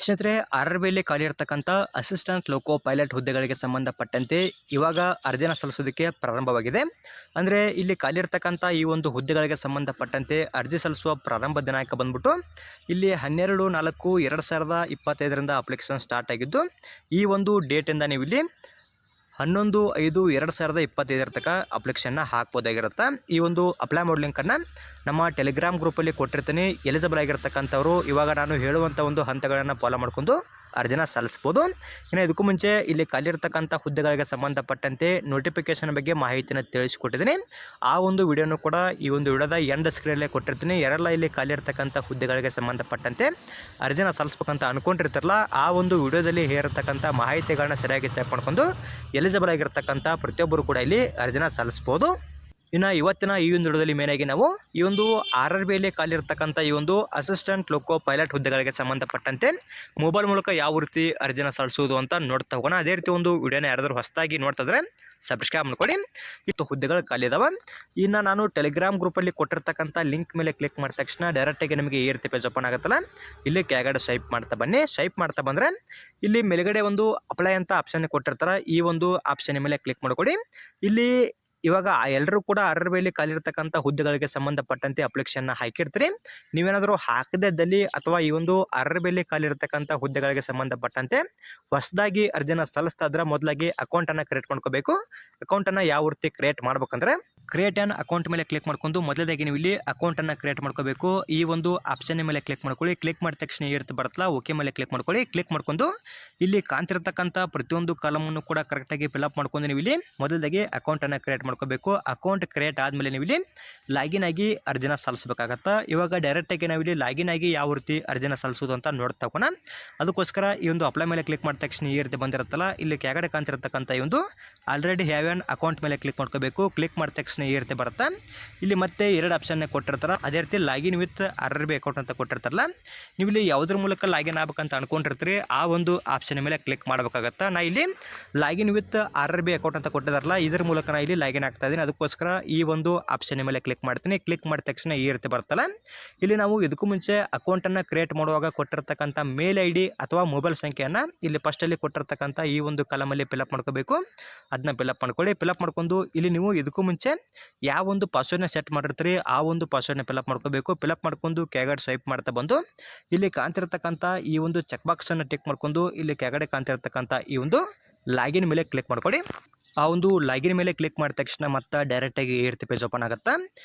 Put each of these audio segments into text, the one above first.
ಸ್ನೇಹಿತರೆ, ಆರ್‌ಆರ್‌ಬಿಯಲ್ಲಿ ಖಾಲಿ ಇರತಕ್ಕಂಥ ಅಸಿಸ್ಟೆಂಟ್ ಲೋಕೋ ಪೈಲಟ್ ಹುದ್ದೆಗಳಿಗೆ ಸಂಬಂಧಪಟ್ಟಂತೆ ಇವಾಗ ಅರ್ಜಿನ ಸಲ್ಲಿಸೋದಕ್ಕೆ ಪ್ರಾರಂಭವಾಗಿದೆ. ಅಂದರೆ ಇಲ್ಲಿ ಖಾಲಿ ಇರತಕ್ಕಂಥ ಈ ಒಂದು ಹುದ್ದೆಗಳಿಗೆ ಸಂಬಂಧಪಟ್ಟಂತೆ ಅರ್ಜಿ ಸಲ್ಲಿಸುವ ಪ್ರಾರಂಭ ದಿನಾಂಕ ಬಂದ್ಬಿಟ್ಟು ಇಲ್ಲಿ 12/4/2025ರಿಂದ ಅಪ್ಲಿಕೇಶನ್ ಸ್ಟಾರ್ಟ್ ಆಗಿದ್ದು, ಈ ಒಂದು ಡೇಟಿಂದ ನೀವು ಇಲ್ಲಿ 11/5/2025 ತನಕ ಅಪ್ಲಿಕೇಶನ್ನ ಹಾಕ್ಬೋದಾಗಿರುತ್ತೆ. ಈ ಒಂದು ಅಪ್ಲೈ ಮಾಡೋ ಲಿಂಕನ್ನು ನಮ್ಮ ಟೆಲಿಗ್ರಾಮ್ ಗ್ರೂಪಲ್ಲಿ ಕೊಟ್ಟಿರ್ತೀನಿ. ಎಲಿಜಿಬಲ್ ಆಗಿರ್ತಕ್ಕಂಥವ್ರು ಇವಾಗ ನಾನು ಹೇಳುವಂಥ ಒಂದು ಹಂತಗಳನ್ನು ಫಾಲೋ ಮಾಡ್ಕೊಂಡು ಅರ್ಜಿನ ಸಲ್ಲಿಸ್ಬೋದು. ಇನ್ನು ಇದಕ್ಕೂ ಮುಂಚೆ ಇಲ್ಲಿ ಖಾಲಿ ಇರತಕ್ಕಂಥ ಹುದ್ದೆಗಳಿಗೆ ಸಂಬಂಧಪಟ್ಟಂತೆ ನೋಟಿಫಿಕೇಷನ್ ಬಗ್ಗೆ ಮಾಹಿತಿನ ತಿಳಿಸಿಕೊಟ್ಟಿದ್ದೀನಿ. ಆ ಒಂದು ವಿಡಿಯೋನು ಕೂಡ ಈ ಒಂದು ವಿಡಿಯೋದ ಎಂಡ್ ಸ್ಕ್ರೀನಲ್ಲೇ ಕೊಟ್ಟಿರ್ತೀನಿ. ಯಾರೆಲ್ಲ ಇಲ್ಲಿ ಖಾಲಿ ಇರತಕ್ಕಂಥ ಹುದ್ದೆಗಳಿಗೆ ಸಂಬಂಧಪಟ್ಟಂತೆ ಅರ್ಜಿನ ಸಲ್ಲಿಸ್ಬೇಕಂತ ಅಂದ್ಕೊಂಡಿರ್ತಾರಲ್ಲ, ಆ ಒಂದು ವಿಡಿಯೋದಲ್ಲಿ ಹೇರಿರ್ತಕ್ಕಂಥ ಮಾಹಿತಿಗಳನ್ನ ಸರಿಯಾಗಿ ಚೆಕ್ ಮಾಡ್ಕೊಂಡು ಎಲಿಜಿಬಲ್ ಆಗಿರ್ತಕ್ಕಂಥ ಪ್ರತಿಯೊಬ್ಬರು ಕೂಡ ಇಲ್ಲಿ ಅರ್ಜಿನ ಸಲ್ಲಿಸ್ಬೋದು. ಇನ್ನು ಇವತ್ತಿನ ಈ ಒಂದು ವಿಡಿಯೋದಲ್ಲಿ ಮೇನಾಗಿ ನಾವು ಈ ಒಂದು ಆರ್‌ಆರ್‌ಬಿಯಲ್ಲಿ ಖಾಲಿ ಇರತಕ್ಕಂಥ ಈ ಒಂದು ಅಸಿಸ್ಟೆಂಟ್ ಲೋಕೋ ಪೈಲಟ್ ಹುದ್ದೆಗಳಿಗೆ ಸಂಬಂಧಪಟ್ಟಂತೆ ಮೊಬೈಲ್ ಮೂಲಕ ಯಾವ ರೀತಿ ಅರ್ಜಿನ ಸಲ್ಲಿಸೋದು ಅಂತ ನೋಡ್ತಾ ಹೋಗೋಣ. ಅದೇ ರೀತಿ ಒಂದು ವಿಡಿಯೋನ ಯಾರಾದರೂ ಹೊಸದಾಗಿ ನೋಡ್ತಿದ್ರೆ ಸಬ್ಸ್ಕ್ರೈಬ್ ಮಾಡ್ಕೊಳ್ಳಿ. ಇತ್ತು ಹುದ್ದೆಗಳು ಖಾಲಿ ಇದಾವೆ. ಇನ್ನು ನಾನು ಟೆಲಿಗ್ರಾಮ್ ಗ್ರೂಪಲ್ಲಿ ಕೊಟ್ಟಿರ್ತಕ್ಕಂಥ ಲಿಂಕ್ ಮೇಲೆ ಕ್ಲಿಕ್ ಮಾಡಿದ ತಕ್ಷಣ ಡೈರೆಕ್ಟಾಗಿ ನಿಮಗೆ ಈ ರೀತಿ ಪೇಜ್ ಓಪನ್ ಆಗುತ್ತಲ್ಲ, ಇಲ್ಲಿ ಕೆಳಗಡೆ ಸ್ವೈಪ್ ಮಾಡ್ತಾ ಬನ್ನಿ. ಸ್ವೈಪ್ ಮಾಡ್ತಾ ಬಂದರೆ ಇಲ್ಲಿ ಮೇಲ್ಗಡೆ ಒಂದು ಅಪ್ಲೈ ಅಂತ ಆಪ್ಷನ್ ಕೊಟ್ಟಿರ್ತಾರೆ. ಈ ಒಂದು ಆಪ್ಷನ್ ಮೇಲೆ ಕ್ಲಿಕ್ ಮಾಡಿಕೊಡಿ. ಇಲ್ಲಿ ಇವಾಗ ಎಲ್ಲರೂ ಕೂಡ ಆರ್‌ಆರ್‌ಬಿಯಲ್ಲಿ ಖಾಲಿ ಇರತಕ್ಕಂಥ ಹುದ್ದೆಗಳಿಗೆ ಸಂಬಂಧಪಟ್ಟಂತೆ ಅಪ್ಲಿಕೇಶನ್ನ ಹಾಕಿರ್ತೀರಿ. ನೀವೇನಾದರೂ ಹಾಕದಿದ್ದಲ್ಲಿ ಅಥವಾ ಈ ಒಂದು ಆರ್‌ಆರ್‌ಬಿಯಲ್ಲಿ ಖಾಲಿ ಇರತಕ್ಕಂಥ ಹುದ್ದೆಗಳಿಗೆ ಸಂಬಂಧಪಟ್ಟಂತೆ ಹೊಸದಾಗಿ ಅರ್ಜಿನ ಸಲ್ಲಿಸ್ತಾ ಇದ್ರೆ ಮೊದಲಾಗಿ ಅಕೌಂಟನ್ನು ಕ್ರಿಯೇಟ್ ಮಾಡ್ಕೋಬೇಕು. ಅಕೌಂಟನ್ನು ಯಾವ ರೀತಿ ಕ್ರಿಯೇಟ್ ಮಾಡ್ಬೇಕಂದ್ರೆ ಕ್ರಿಯೇಟ್ ಆನ್ ಅಕೌಂಟ್ ಮೇಲೆ ಕ್ಲಿಕ್ ಮಾಡ್ಕೊಂಡು ಮೊದಲದಾಗಿ ನೀವು ಇಲ್ಲಿ ಅಕೌಂಟನ್ನು ಕ್ರಿಯೇಟ್ ಮಾಡ್ಕೋಬೇಕು. ಈ ಒಂದು ಆಪ್ಷನ್ ಮೇಲೆ ಕ್ಲಿಕ್ ಮಾಡ್ಕೊಳ್ಳಿ. ಕ್ಲಿಕ್ ಮಾಡಿದ ತಕ್ಷಣ ಇರ್ತ ಬರುತ್ತಲ್ಲ, ಓಕೆ ಮೇಲೆ ಕ್ಲಿಕ್ ಮಾಡ್ಕೊಳ್ಳಿ. ಕ್ಲಿಕ್ ಮಾಡ್ಕೊಂಡು ಇಲ್ಲಿ ಕಾಣ್ತಿರ್ತಕ್ಕಂಥ ಪ್ರತಿಯೊಂದು ಕಾಲಮನ್ನು ಕೂಡ ಕರೆಕ್ಟಾಗಿ ಫಿಲ್ಅಪ್ ಮಾಡ್ಕೊಂಡು ನೀವು ಇಲ್ಲಿ ಮೊದಲದಾಗಿ ಅಕೌಂಟನ್ನು ಕ್ರಿಯೇಟ್ ಮಾಡ್ಕೋಬೇಕು. ಅಕೌಂಟ್ ಕ್ರಿಯೇಟ್ ಆದಮೇಲೆ ನೀವು ಇಲ್ಲಿ ಲಾಗಿನ್ ಆಗಿ ಅರ್ಜಿನ ಸಲ್ಲಿಸಬೇಕಾಗತ್ತೆ. ಇವಾಗ ಡೈರೆಕ್ಟಾಗಿ ನಾವು ಇಲ್ಲಿ ಲಾಗಿನ್ ಆಗಿ ಯಾವ ರೀತಿ ಅರ್ಜಿನ ಸಲ್ಲಿಸೋದು ಅಂತ ನೋಡ್ತಾ ಹೋಗೋಣ. ಅದಕ್ಕೋಸ್ಕರ ಈ ಒಂದು ಅಪ್ಲೈ ಮೇಲೆ ಕ್ಲಿಕ್ ಮಾಡಿದ ತಕ್ಷಣ ಈ ರೀತಿ ಬಂದಿರುತ್ತಲ್ಲ, ಇಲ್ಲಿ ಕೆಳಗಡೆ ಕಾಣ್ತಿರ್ತಕ್ಕಂಥ ಈ ಒಂದು ಆಲ್ರೆಡಿ ಹ್ಯಾವ್ ಆನ್ ಅಕೌಂಟ್ ಮೇಲೆ ಕ್ಲಿಕ್ ಮಾಡ್ಕೋಬೇಕು. ಕ್ಲಿಕ್ ಮಾಡಿದ ತಕ್ಷಣ ಈ ರೀತಿ ಬರುತ್ತೆ. ಇಲ್ಲಿ ಮತ್ತೆ ಎರಡು ಆಪ್ಷನ್ ಕೊಟ್ಟಿರ್ತಾರೆ. ಅದೇ ರೀತಿ ಲಾಗಿನ್ ವಿತ್ ಆರ್‌ಆರ್‌ಬಿ ಅಕೌಂಟ್ ಅಂತ ಕೊಟ್ಟಿರ್ತಾರಲ್ಲ, ನೀವು ಇಲ್ಲಿ ಯಾವುದ್ರ ಮೂಲಕ ಲಾಗಿನ್ ಆಗ್ಬೇಕಂತ ಅನ್ಕೊಂಡಿರ್ತೀರಿ ಆ ಒಂದು ಆಪ್ಷನ್ ಮೇಲೆ ಕ್ಲಿಕ್ ಮಾಡಬೇಕಾಗತ್ತೆ. ನಾ ಇಲ್ಲಿ ಲಾಗಿನ್ ವಿತ್ ಆರ್‌ಆರ್‌ಬಿ ಅಕೌಂಟ್ ಅಂತ ಕೊಟ್ಟಿದಾರಲ್ಲ, ಇದ್ರ ಮೂಲಕ ನಾ ಇಲ್ಲಿ ಲಾಗಿನ್ ಆಗ್ತಾ ಇದ್ದೀನಿ. ಅದಕ್ಕೋಸ್ಕರ ಈ ಒಂದು ಆಪ್ಷನ್ ಮೇಲೆ ಕ್ಲಿಕ್ ಮಾಡ್ತೀನಿ. ಕ್ಲಿಕ್ ಮಾಡಿದ ತಕ್ಷಣ ಈ ರೀತಿ ಬರ್ತಲ್ಲ, ಇಲ್ಲಿ ನಾವು ಇದಕ್ಕೂ ಮುಂಚೆ ಅಕೌಂಟನ್ನು ಕ್ರಿಯೇಟ್ ಮಾಡುವಾಗ ಕೊಟ್ಟಿರ್ತಕ್ಕಂಥ ಮೇಲ್ ಐಡಿ ಅಥವಾ ಮೊಬೈಲ್ ಸಂಖ್ಯೆಯನ್ನು ಇಲ್ಲಿ ಫಸ್ಟಲ್ಲಿ ಕೊಟ್ಟಿರ್ತಕ್ಕಂಥ ಈ ಒಂದು ಕಾಲಮಲ್ಲಿ ಫಿಲ್ಅಪ್ ಮಾಡ್ಕೋಬೇಕು. ಅದನ್ನ ಫಿಲ್ಅಪ್ ಮಾಡ್ಕೊಳ್ಳಿ. ಫಿಲ್ಅಪ್ ಮಾಡ್ಕೊಂಡು ಇಲ್ಲಿ ನೀವು ಇದಕ್ಕೂ ಮುಂಚೆ ಯಾವ ಒಂದು ಪಾಸ್ವರ್ಡ್ನ ಸೆಟ್ ಮಾಡಿರ್ತೀರಿ ಆ ಒಂದು ಪಾಸ್ವರ್ಡ್ನ ಫಿಲ್ಅಪ್ ಮಾಡ್ಕೋಬೇಕು. ಫಿಲ್ಅಪ್ ಮಾಡ್ಕೊಂಡು ಕೆಳಗಡೆ ಸ್ವೈಪ್ ಮಾಡ್ತಾ ಬಂದು ಇಲ್ಲಿ ಕಾಣ್ತಿರ್ತಕ್ಕಂಥ ಈ ಒಂದು ಚೆಕ್ ಬಾಕ್ಸನ್ನು ಟಿಕ್ ಮಾಡ್ಕೊಂಡು ಇಲ್ಲಿ ಕೆಳಗಡೆ ಕಾಣ್ತಿರ್ತಕ್ಕಂಥ ಈ ಒಂದು ಲಾಗಿನ್ ಮೇಲೆ ಕ್ಲಿಕ್ ಮಾಡ್ಕೊಳ್ಳಿ. ಆ ಒಂದು ಲಾಗಿನ್ ಮೇಲೆ ಕ್ಲಿಕ್ ಮಾಡಿದ ತಕ್ಷಣ ಮತ್ತೆ ಡೈರೆಕ್ಟಾಗಿ ಈ ರೀತಿ ಪೇಜ್ ಓಪನ್ ಆಗುತ್ತೆ.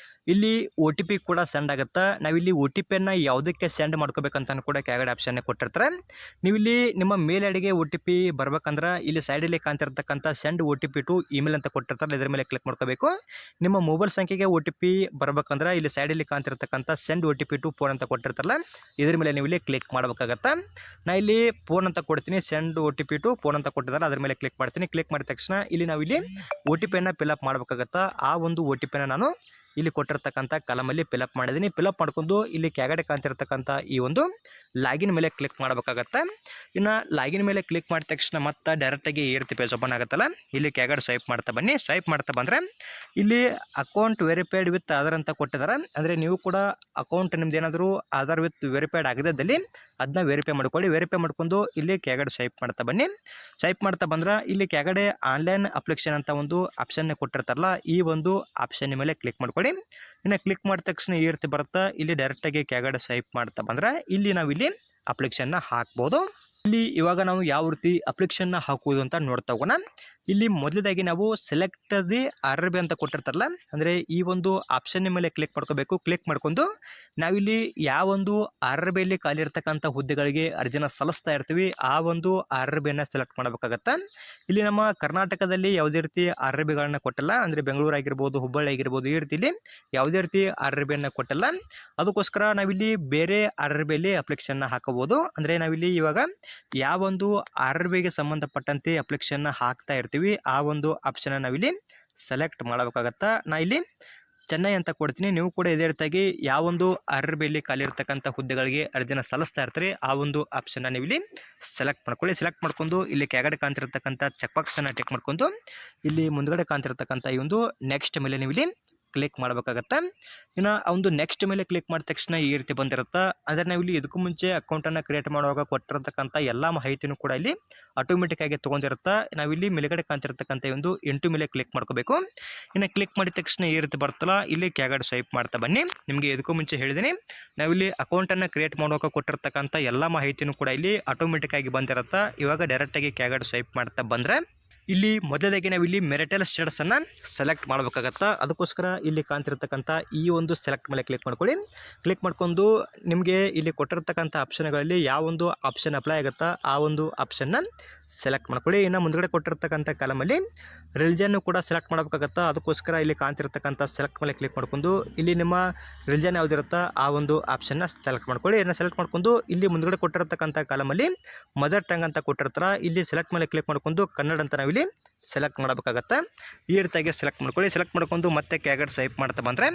ಇಲ್ಲಿ OTP ಕೂಡ ಸೆಂಡ್ ಆಗುತ್ತೆ. ನಾವಿಲ್ಲಿ OTPಯನ್ನು ಯಾವುದಕ್ಕೆ ಸೆಂಡ್ ಮಾಡ್ಕೋಬೇಕಂತ ಕೂಡ ಕೆಳಗಡೆ ಆಪ್ಷನ್ ಕೊಟ್ಟಿರ್ತಾರೆ. ನೀವಿಲ್ಲಿ ನಿಮ್ಮ ಮೇಲ್ ಐಡಿಗೆ OTP ಬರ್ಬೇಕಂದ್ರೆ ಇಲ್ಲಿ ಸೈಡಲ್ಲಿ ಕಾಣ್ತಿರ್ತಕ್ಕಂಥ ಸೆಂಡ್ OTP ಟು ಇಮೇಲ್ ಅಂತ ಕೊಟ್ಟಿರ್ತಾರೆ. ಇದ್ರ ಮೇಲೆ ಕ್ಲಿಕ್ ಮಾಡ್ಕೋಬೇಕು. ನಿಮ್ಮ ಮೊಬೈಲ್ ಸಂಖ್ಯೆಗೆ OTP ಬರ್ಬೇಕಂದ್ರೆ ಇಲ್ಲಿ ಸೈಡಲ್ಲಿ ಕಾಣ್ತಿರ್ತಕ್ಕಂಥ ಸೆಂಡ್ OTP ಟು ಫೋನ್ ಅಂತ ಕೊಟ್ಟಿರ್ತಾರಲ್ಲ, ಇದ್ರ ಮೇಲೆ ನೀವು ಇಲ್ಲಿ ಕ್ಲಿಕ್ ಮಾಡಬೇಕಾಗತ್ತೆ. ನಾ ಇಲ್ಲಿ ಫೋನ್ ಅಂತ ಕೊಡ್ತೀನಿ. ಸೆಂಡ್ OTP ಟು ಫೋನ್ ಅಂತ ಕೊಟ್ಟಿದ್ದಾರೆ, ಅದ್ರ ಮೇಲೆ ಕ್ಲಿಕ್ ಮಾಡ್ತೀನಿ. ಕ್ಲಿಕ್ ಮಾಡಿದ ತಕ್ಷಣ ಇಲ್ಲಿ ನಾವು ಇಲ್ಲಿ OTPಯನ್ನು ಫಿಲ್ಅಪ್ ಮಾಡಬೇಕಾಗತ್ತೆ. ಆ ಒಂದು OTPನ ನಾನು ಇಲ್ಲಿ ಕೊಟ್ಟಿರ್ತಕ್ಕಂಥ ಕಾಲಮಲ್ಲಿ ಫಿಲ್ಅಪ್ ಮಾಡಿದ್ದೀನಿ. ಫಿಲ್ಅಪ್ ಮಾಡ್ಕೊಂಡು ಇಲ್ಲಿ ಕೆಳಗಡೆ ಕಾಣ್ತಿರ್ತಕ್ಕಂಥ ಈ ಒಂದು ಲಾಗಿನ್ ಮೇಲೆ ಕ್ಲಿಕ್ ಮಾಡಬೇಕಾಗತ್ತೆ. ಇನ್ನು ಲಾಗಿನ್ ಮೇಲೆ ಕ್ಲಿಕ್ ಮಾಡಿದ ತಕ್ಷಣ ಮತ್ತೆ ಡೈರೆಕ್ಟಾಗಿ ಈ ರೀತಿ ಪೇಜ್ ಓಪನ್ ಆಗುತ್ತಲ್ಲ, ಇಲ್ಲಿ ಕೆಳಗಡೆ ಸ್ವೈಪ್ ಮಾಡ್ತಾ ಬನ್ನಿ. ಸ್ವೈಪ್ ಮಾಡ್ತಾ ಬಂದರೆ ಇಲ್ಲಿ ಅಕೌಂಟ್ ವೆರಿಫೈಡ್ ವಿತ್ ಆಧಾರ್ ಅಂತ ಕೊಟ್ಟಿದ್ದಾರೆ. ಅಂದರೆ ನೀವು ಕೂಡ ಅಕೌಂಟ್ ನಿಮ್ದು ಏನಾದರೂ ಆಧಾರ್ ವಿತ್ ವೆರಿಫೈಡ್ ಆಗದಿದ್ದಲ್ಲಿ ಅದನ್ನ ವೆರಿಫೈ ಮಾಡ್ಕೊಳ್ಳಿ. ವೆರಿಫೈ ಮಾಡ್ಕೊಂಡು ಇಲ್ಲಿ ಕೆಳಗಡೆ ಸ್ವೈಪ್ ಮಾಡ್ತಾ ಬನ್ನಿ. ಸ್ವೈಪ್ ಮಾಡ್ತಾ ಬಂದ್ರೆ ಇಲ್ಲಿ ಕೆಳಗಡೆ ಆನ್ಲೈನ್ ಅಪ್ಲಿಕೇಶನ್ ಅಂತ ಒಂದು ಆಪ್ಷನ್ ಕೊಟ್ಟಿರ್ತಾರಲ್ಲ, ಈ ಒಂದು ಆಪ್ಷನ್ ಮೇಲೆ ಕ್ಲಿಕ್ ಮಾಡ್ಕೊಳ್ಳಿ. ಇನ್ನು ಕ್ಲಿಕ್ ಮಾಡಿದ ತಕ್ಷಣ ಈ ರೀತಿ ಬರುತ್ತೆ. ಇಲ್ಲಿ ಡೈರೆಕ್ಟಾಗಿ ಕೆಳಗಡೆ ಸ್ವೈಪ್ ಮಾಡ್ತಾ ಬಂದರೆ ಇಲ್ಲಿ ನಾವು ಇಲ್ಲಿ ಅಪ್ಲಿಕೇಶನ್ನ ಹಾಕ್ಬೋದು. ಇಲ್ಲಿ ಇವಾಗ ನಾವು ಯಾವ ರೀತಿ ಅಪ್ಲಿಕೇಶನ್ನ ಹಾಕುವುದು ಅಂತ ನೋಡ್ತಾ ಹೋಗೋಣ. ಇಲ್ಲಿ ಮೊದಲದಾಗಿ ನಾವು ಸೆಲೆಕ್ಟ್ ದಿ ಆರ್‌ಆರ್‌ಬಿ ಅಂತ ಕೊಟ್ಟಿರ್ತಾರಲ್ಲ, ಅಂದರೆ ಈ ಒಂದು ಆಪ್ಷನ್ ಮೇಲೆ ಕ್ಲಿಕ್ ಮಾಡ್ಕೋಬೇಕು. ಕ್ಲಿಕ್ ಮಾಡ್ಕೊಂಡು ನಾವಿಲ್ಲಿ ಯಾವ ಒಂದು ಆರ್‌ಆರ್‌ಬಿಯಲ್ಲಿ ಖಾಲಿ ಇರ್ತಕ್ಕಂಥ ಹುದ್ದೆಗಳಿಗೆ ಅರ್ಜಿನ ಸಲ್ಲಿಸ್ತಾ ಇರ್ತೀವಿ ಆ ಒಂದು ಆರ್‌ಆರ್‌ಬಿಯನ್ನು ಸೆಲೆಕ್ಟ್ ಮಾಡಬೇಕಾಗತ್ತೆ. ಇಲ್ಲಿ ನಮ್ಮ ಕರ್ನಾಟಕದಲ್ಲಿ ಯಾವುದೇ ರೀತಿ ಆರ್‌ಆರ್‌ಬಿಗಳನ್ನ ಕೊಟ್ಟಿಲ್ಲ. ಅಂದರೆ ಬೆಂಗಳೂರು ಆಗಿರ್ಬೋದು, ಹುಬ್ಬಳ್ಳಿ ಆಗಿರ್ಬೋದು, ಈ ರೀತಿಯಲ್ಲಿ ಯಾವುದೇ ರೀತಿ ಆರ್‌ಆರ್‌ಬಿಯನ್ನು ಕೊಟ್ಟಿಲ್ಲ. ಅದಕ್ಕೋಸ್ಕರ ನಾವಿಲ್ಲಿ ಬೇರೆ ಆರ್‌ಆರ್‌ಬಿಯಲ್ಲಿ ಅಪ್ಲಿಕೇಶನ್ನ ಹಾಕಬಹುದು. ಅಂದರೆ ನಾವಿಲ್ಲಿ ಇವಾಗ ಯಾವ ಒಂದು ಆರ್‌ಆರ್‌ಬಿಗೆ ಸಂಬಂಧಪಟ್ಟಂತೆ ಅಪ್ಲಿಕೇಶನ್ನ ಹಾಕ್ತಾ ಇರ್ತೀವಿ ಆ ಒಂದು ಆಪ್ಷನ್ ನಾವಿಲ್ಲಿ ಸೆಲೆಕ್ಟ್ ಮಾಡಬೇಕಾಗತ್ತಾ. ನಾ ಇಲ್ಲಿ ಚೆನ್ನೈ ಅಂತ ಕೊಡ್ತೀನಿ. ನೀವು ಕೂಡ ಇದೇ ರೀತಿಯಾಗಿ ಯಾವೊಂದು ಆರ್‌ಆರ್‌ಬಿಯಲ್ಲಿ ಖಾಲಿ ಇರ್ತಕ್ಕಂಥ ಹುದ್ದೆಗಳಿಗೆ ಅರ್ಜಿನ ಸಲ್ಲಿಸ್ತಾ ಇರ್ತಾರೆ ಆ ಒಂದು ಆಪ್ಷನ್ನ ನೀವು ಇಲ್ಲಿ ಸೆಲೆಕ್ಟ್ ಮಾಡ್ಕೊಳ್ಳಿ. ಸೆಲೆಕ್ಟ್ ಮಾಡ್ಕೊಂಡು ಇಲ್ಲಿ ಕೆಳಗಡೆ ಕಾಣ್ತಿರ್ತಕ್ಕಂಥ ಚೆಕ್ ಬಾಕ್ಸನ್ನು ಟಿಕ್ ಮಾಡ್ಕೊಂಡು ಇಲ್ಲಿ ಮುಂದ್ಗಡೆ ಕಾಣ್ತಿರ್ತಕ್ಕಂಥ ಈ ಒಂದು ನೆಕ್ಸ್ಟ್ ಮೇಲೆ ನೀವು ಇಲ್ಲಿ ಕ್ಲಿಕ್ ಮಾಡಬೇಕಾಗತ್ತೆ. ಇನ್ನು ಆ ಒಂದು ನೆಕ್ಸ್ಟ್ ಮೇಲೆ ಕ್ಲಿಕ್ ಮಾಡಿದ ತಕ್ಷಣ ಈ ರೀತಿ ಬಂದಿರುತ್ತೆ. ಆದರೆ ನಾವು ಇಲ್ಲಿ ಇದಕ್ಕೂ ಮುಂಚೆ ಅಕೌಂಟನ್ನು ಕ್ರಿಯೇಟ್ ಮಾಡುವಾಗ ಕೊಟ್ಟಿರತಕ್ಕಂಥ ಎಲ್ಲ ಮಾಹಿತಿನೂ ಕೂಡ ಇಲ್ಲಿ ಆಟೋಮೆಟಿಕ್ ಆಗಿ ತೊಗೊಂಡಿರುತ್ತೆ. ನಾವಿಲ್ಲಿ ಮೇಲ್ಗಡೆ ಕಾಣ್ತಿರ್ತಕ್ಕಂಥ ಒಂದು ಇಂಟು ಮೇಲೆ ಕ್ಲಿಕ್ ಮಾಡ್ಕೋಬೇಕು. ಇನ್ನು ಕ್ಲಿಕ್ ಮಾಡಿದ ತಕ್ಷಣ ಈ ರೀತಿ ಬರ್ತಲ್ಲ, ಇಲ್ಲಿ ಕೆಳಗಡೆ ಸ್ವೈಪ್ ಮಾಡ್ತಾ ಬನ್ನಿ. ನಿಮಗೆ ಇದಕ್ಕೂ ಮುಂಚೆ ಹೇಳಿದ್ದೀನಿ, ನಾವಿಲ್ಲಿ ಅಕೌಂಟನ್ನು ಕ್ರಿಯೇಟ್ ಮಾಡುವಾಗ ಕೊಟ್ಟಿರ್ತಕ್ಕಂಥ ಎಲ್ಲ ಮಾಹಿತಿನೂ ಕೂಡ ಇಲ್ಲಿ ಆಟೋಮೆಟಿಕ್ ಆಗಿ ಬಂದಿರುತ್ತೆ. ಇವಾಗ ಡೈರೆಕ್ಟಾಗಿ ಕೆಳಗಡೆ ಸ್ವೈಪ್ ಮಾಡ್ತಾ ಬಂದರೆ ಇಲ್ಲಿ ಮೊದಲಾಗಿ ನಾವು ಇಲ್ಲಿ ಮೆರಿಟಲ್ ಸ್ಟೇಟಸನ್ನು ಸೆಲೆಕ್ಟ್ ಮಾಡಬೇಕಾಗತ್ತೆ. ಅದಕ್ಕೋಸ್ಕರ ಇಲ್ಲಿ ಕಾಣ್ತಿರ್ತಕ್ಕಂಥ ಈ ಒಂದು ಸೆಲೆಕ್ಟ್ ಮೇಲೆ ಕ್ಲಿಕ್ ಮಾಡ್ಕೊಳ್ಳಿ. ಕ್ಲಿಕ್ ಮಾಡ್ಕೊಂಡು ನಿಮಗೆ ಇಲ್ಲಿ ಕೊಟ್ಟಿರ್ತಕ್ಕಂಥ ಆಪ್ಷನ್ಗಳಲ್ಲಿ ಯಾವ ಒಂದು ಆಪ್ಷನ್ ಅಪ್ಲೈ ಆಗುತ್ತಾ ಆ ಒಂದು ಆಪ್ಷನ್ನ ಸೆಲೆಕ್ಟ್ ಮಾಡ್ಕೊಳ್ಳಿ. ಇನ್ನು ಮುಂದ್ಗಡೆ ಕೊಟ್ಟಿರ್ತಕ್ಕಂಥ ಕಾಲಮಲ್ಲಿ ರಿಲಿಜನ್ನು ಕೂಡ ಸೆಲೆಕ್ಟ್ ಮಾಡಬೇಕಾಗತ್ತೆ. ಅದಕ್ಕೋಸ್ಕರ ಇಲ್ಲಿ ಕಾಣ್ತಿರ್ತಕ್ಕಂಥ ಸೆಲೆಕ್ಟ್ ಮೇಲೆ ಕ್ಲಿಕ್ ಮಾಡ್ಕೊಂಡು ಇಲ್ಲಿ ನಿಮ್ಮ ರಿಲಿಜನ್ ಯಾವುದಿರುತ್ತಾ ಆ ಒಂದು ಆಪ್ಷನ್ನ ಸೆಲೆಕ್ಟ್ ಮಾಡ್ಕೊಳ್ಳಿ. ಇದನ್ನು ಸೆಲೆಕ್ಟ್ ಮಾಡ್ಕೊಂಡು ಇಲ್ಲಿ ಮುಂದ್ಗಡೆ ಕೊಟ್ಟಿರ್ತಕ್ಕಂಥ ಕಾಲಮಲ್ಲಿ ಮದರ್ ಟಂಗ್ ಅಂತ ಕೊಟ್ಟಿರ್ತಾರೆ, ಇಲ್ಲಿ ಸೆಲೆಕ್ಟ್ ಮೇಲೆ ಕ್ಲಿಕ್ ಮಾಡ್ಕೊಂಡು ಕನ್ನಡ ಅಂತ ನಾವಿಲ್ಲಿ ಸೆಲೆಕ್ಟ್ ಮಾಡಬೇಕಾಗತ್ತೆ. ಈ ರೀತಿಯಾಗಿ ಸೆಲೆಕ್ಟ್ ಮಾಡ್ಕೊಳ್ಳಿ. ಸೆಲೆಕ್ಟ್ ಮಾಡ್ಕೊಂಡು ಮತ್ತೆ ಕೆಳಗಡೆ ಸ್ವೈಪ್ ಮಾಡ್ತಾ ಬಂದರೆ